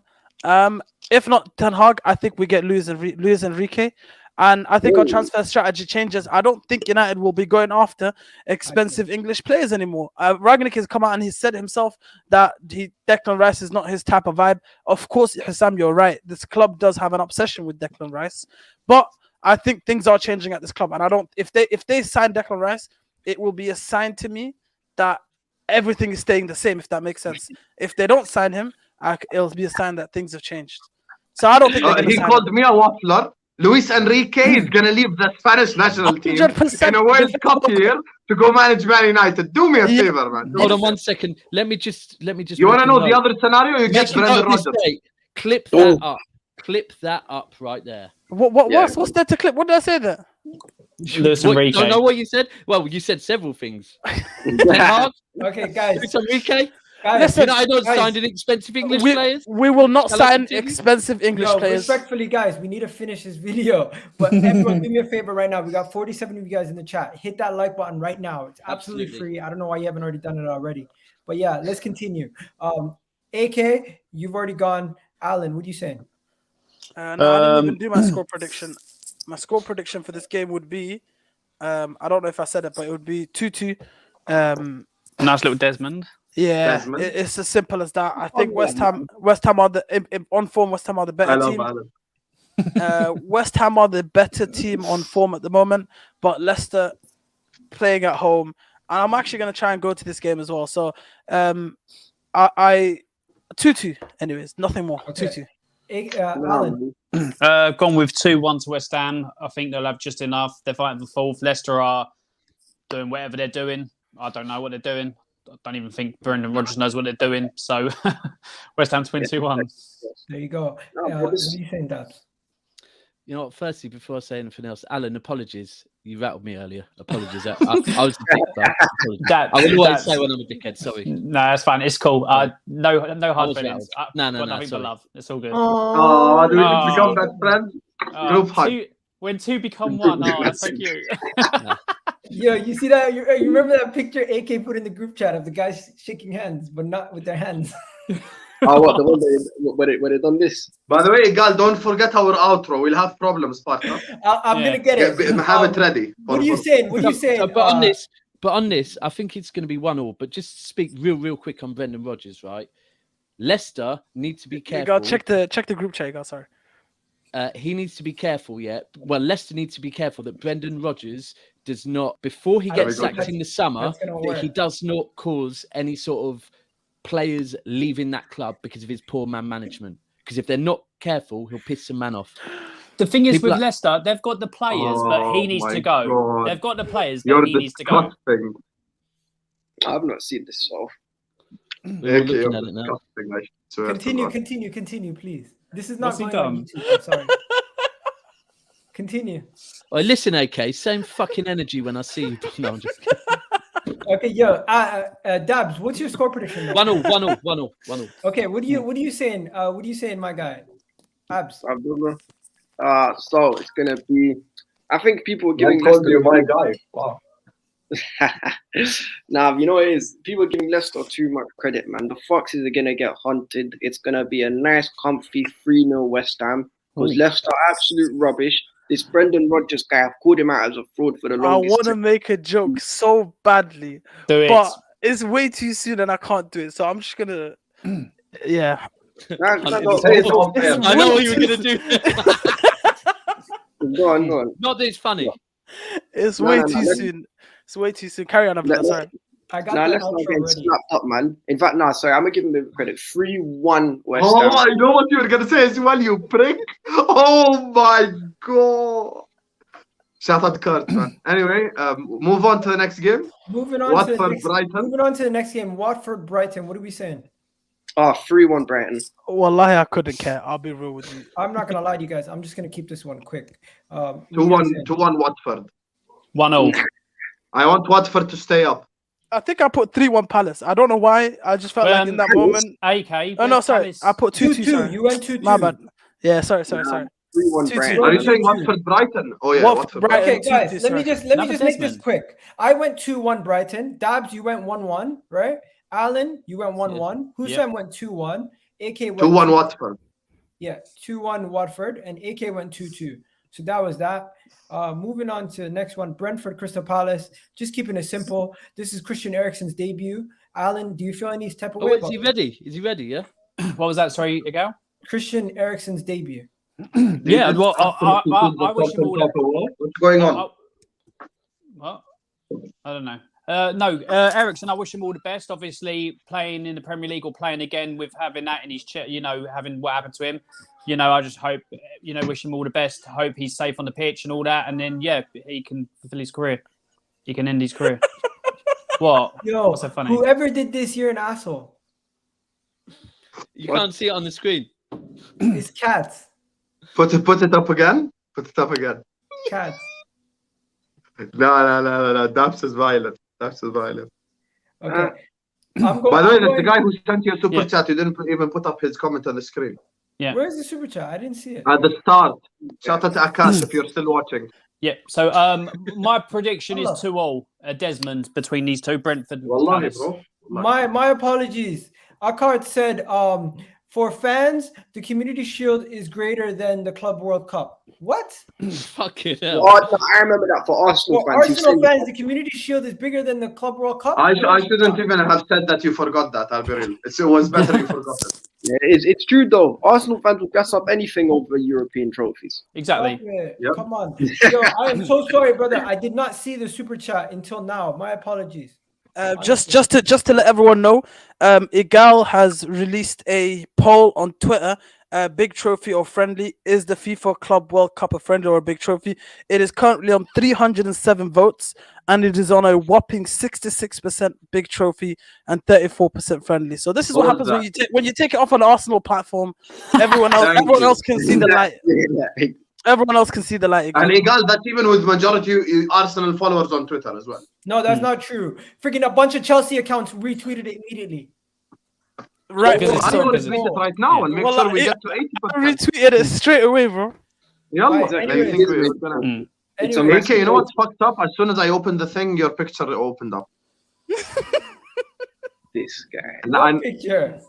If not Ten Hag, I think we get Luis Enrique. And I think our transfer strategy changes. I don't think United will be going after expensive English players anymore. Ragnick has come out and he said himself that Declan Rice is not his type of vibe. Of course, Hussam, you're right. This club does have an obsession with Declan Rice, but I think things are changing at this club. And I don't. If they sign Declan Rice, it will be a sign to me that everything is staying the same. If that makes sense. If they don't sign him, it'll be a sign that things have changed. So I don't think he called me a waffler. Luis Enrique is going to leave the Spanish national team 100%. In a World Cup year to go manage Man United. Do me a favor, man. Hold on 1 second. Let me just. You want to know the other scenario? You get Brendan Rodgers. Clip that up. Clip that up right there. What's there to clip? What did I say there? Luis Enrique. Don't know what you said? Well, you said several things. Okay, guys. Luis Enrique. Listen, United don't sign expensive English players. We will not sign expensive English players. Respectfully, guys, we need to finish this video. But everyone, do me a favor right now. We got 47 of you guys in the chat. Hit that like button right now. It's absolutely free. I don't know why you haven't already done it already. But yeah, let's continue. AK, you've already gone. Alan, what are you saying? No, I didn't even do my score prediction. My score prediction for this game would be, I don't know if I said it, but it would be 2-2. Nice little Desmond. Yeah, it's as simple as that. I think West Ham are the on form. West Ham are the better team. West Ham are the better team on form at the moment, but Leicester playing at home, and I'm actually going to try and go to this game as well. So, I 2-2. Anyways, nothing more. Okay. 2-2. Alan. Gone with 2-1 to West Ham. I think they'll have just enough. They're fighting for fourth. Leicester are doing whatever they're doing. I don't know what they're doing. I don't even think Brendan Rodgers knows what they're doing. So West Ham 2-1. There you go. What are you saying, Dabs? You know what? Firstly, before I say anything else, Alan, apologies. You rattled me earlier. Apologies. I was a dickhead. I will always say when I'm a dickhead. Sorry. No, that's fine. It's cool. No hard feelings. No. Nothing but love. It's all good. Do we become best friends? Group hug. When two become one. Oh, that's so cute. Yo, you see that? You remember that picture AK put in the group chat of the guys shaking hands, but not with their hands? What the one where they done this? By the way, Gal, don't forget our outro. We'll have problems, Sparta. I'm gonna get it. Have it ready. What are you saying? What are you saying? But on this, I think it's going to be 1-1. But just speak real quick on Brendan Rodgers, right? Leicester need to be careful. You gotta check the group chat. You got sorry. He needs to be careful. Yeah. Well, Leicester needs to be careful that Brendan Rodgers does not, before he gets sacked in the summer, that he does not cause any sort of players leaving that club because of his poor man management. Because if they're not careful, he'll piss some man off. The thing is with Leicester, they've got the players, but he needs to go. God. They've got the players, but he needs to go. I've not seen this so. We're looking at it now. Continue, please. This is not going on YouTube. I'm sorry. Continue. Oh, listen, AK, same fucking energy when I see you. No, I'm just kidding. Okay, yo, Dabs, what's your score prediction? 1-0. Okay, what are you saying? What are you saying, my guy? Abs. So it's gonna be. I think people are giving Leicester my guy. Wow. Nah, you know what it is? People are giving Leicester too much credit, man. The Foxes are gonna get hunted. It's gonna be a nice, comfy 3-0 West Ham. Because Leicester are absolute rubbish. This Brendan Rodgers guy, I've called him out as a fraud for the longest. I want to make a joke so badly, but it's way too soon and I can't do it. So I'm just gonna, yeah. I know what you were gonna do. Go on. Not that it's funny. It's way too soon. It's way too soon. Carry on, Abdullah. Sorry. I got let's not get slapped up, man. In fact, sorry, I'm gonna give him a bit of credit. 3-1 West Ham. Oh, I know what you were gonna say as well, you prick. Oh my god. Shout out to Kurt, man. Anyway, move on to the next game. Moving on to the next game. Watford, Brighton. What are we saying? 3-1 Brighton. Wallahi, I couldn't care. I'll be real with you. I'm not gonna lie to you guys. I'm just gonna keep this one quick. 2-1 Watford. 1-0. I want Watford to stay up. I think I put 3-1 Palace. I don't know why. I just felt like in that moment. AK. Oh no, sorry. I put 2-2. You went 2-2. My bad. Yeah, sorry. 3-1 Brighton. Are you saying Watford Brighton? Oh yeah, Watford. Okay, guys, let me just make this quick. I went 2-1 Brighton. Dabs, you went 1-1, right? Alan, you went 1-1. Hussein went 2-1. AK went 2-1 Watford. Yeah, 2-1 Watford, and AK went 2-2. So that was that. Moving on to the next one, Brentford, Crystal Palace. Just keeping it simple. This is Christian Eriksen's debut. Alan, do you feel any type of way? Is he ready? Is he ready? Yeah. What was that? Sorry, again. Christian Eriksen's debut. Yeah. Well, I wish him all. What's going on? What? I don't know. No, Eriksen, I wish him all the best. Obviously, playing in the Premier League or playing again with having that in his chest, having what happened to him. I just hope, wish him all the best. Hope he's safe on the pitch and all that. And then, he can fulfill his career. He can end his career. What? Yo, what's so funny? Whoever did this, you're an asshole. You can't see it on the screen. It's cats. Put it up again. Cats. No. Dabs is violent. Okay. By the way, the guy who sent you a super chat, you didn't even put up his comment on the screen. Yeah. Where's the super chat? I didn't see it. At the start. Shout out to Akash if you're still watching. Yeah. So my prediction is 2-2. Desmond between these two, Brentford. Wallahi, bro. My apologies. Akkad said for fans, the Community Shield is greater than the Club World Cup. What? Fucking hell. Oh, no, I remember that for Arsenal fans. Arsenal fans, the Community Shield is bigger than the Club World Cup? I shouldn't even have said that you forgot that, I'll be real. It was better you forgot it. Yeah, it's true though. Arsenal fans will gas up anything over European trophies. Exactly. Okay. Yep. Come on. Yo, I am so sorry, brother. I did not see the super chat until now. My apologies. Just to let everyone know, Igal has released a poll on Twitter. Big trophy or friendly? Is the FIFA Club World Cup a friendly or a big trophy? It is currently on 307 votes, and it is on a whopping 66% big trophy and 34% friendly. So this is what happens when you take it off on the Arsenal platform. Everyone else can see the light. Everyone else can see the light. And Igal, that's even with majority Arsenal followers on Twitter as well. No, that's not true. Freaking a bunch of Chelsea accounts retweeted it immediately. Right. I'm going to retweet it right now and make sure we get to 80%. I retweeted it straight away, bro. Yeah, Right, I think we were gonna. It's a Anyway, AK, you know what's fucked up? As soon as I opened the thing, your picture opened up. This guy. what picture?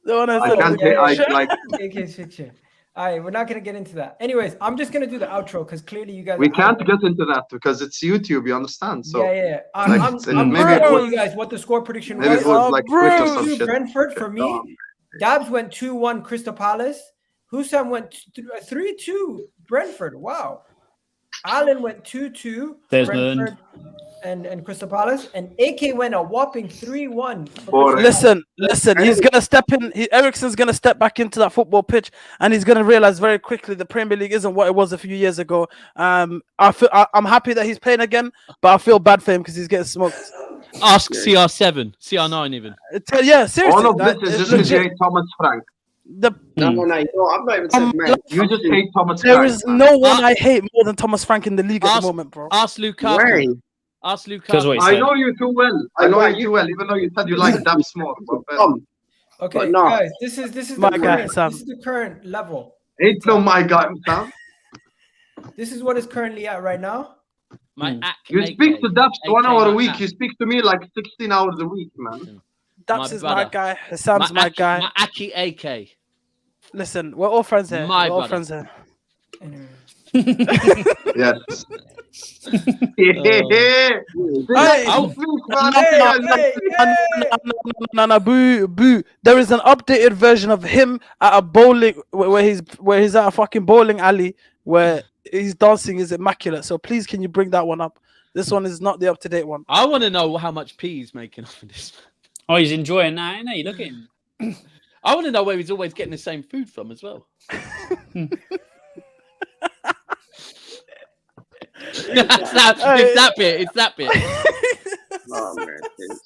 The one I I said. can't say I like. AK's picture. All right, we're not gonna get into that. Anyways, I'm just gonna do the outro because clearly you guys. We can't get into that because it's YouTube. You understand? So Yeah. like, I'm maybe gonna it tell was, you guys what the score prediction maybe was. it was like Twitch or some 2-2 shit. Brentford for me. Dabs went 2-1 Crystal Palace. Husam went 3-2 Brentford. Wow. Alan went 2-2 Brentford and Crystal Palace, and AK went a whopping 3-1. Listen. He's gonna step in. Ericsson's gonna step back into that football pitch, and he's gonna realize very quickly the Premier League isn't what it was a few years ago. I'm happy that he's playing again, but I feel bad for him because he's getting smoked. Ask CR7, CR9 even. Yeah, seriously. All of this is just because you hate Thomas Frank. No, I'm not even saying man. You just hate Thomas There Frank. is no one I hate more than Thomas Frank in the league at the moment, bro. Ask Lukaku. Why? Ask Lukaku. I know you too well. I know you too well, even though you said you like Dabs more. Okay, no. guys, this is My the guy, current, Sam. this is the current level. Ain't no my guy, Sam. This is what is currently at right now. You speak to Dabs 1 hour a week. You speak to me like 16 hours a week, man. Dabs is my guy. Sam's my guy. My Aki AK. Listen, we're all friends here. My we're all brother. friends here. Anyway. Yes. No, boo. There is an updated version of him at a bowling where he's at a fucking bowling alley where he's dancing is immaculate. So please, can you bring that one up? This one is not the up-to-date one. I want to know how much P he's making off of this. Oh, he's enjoying that, isn't he? Look at him. I want to know where he's always getting the same food from as well. It's that bit. Oh, man.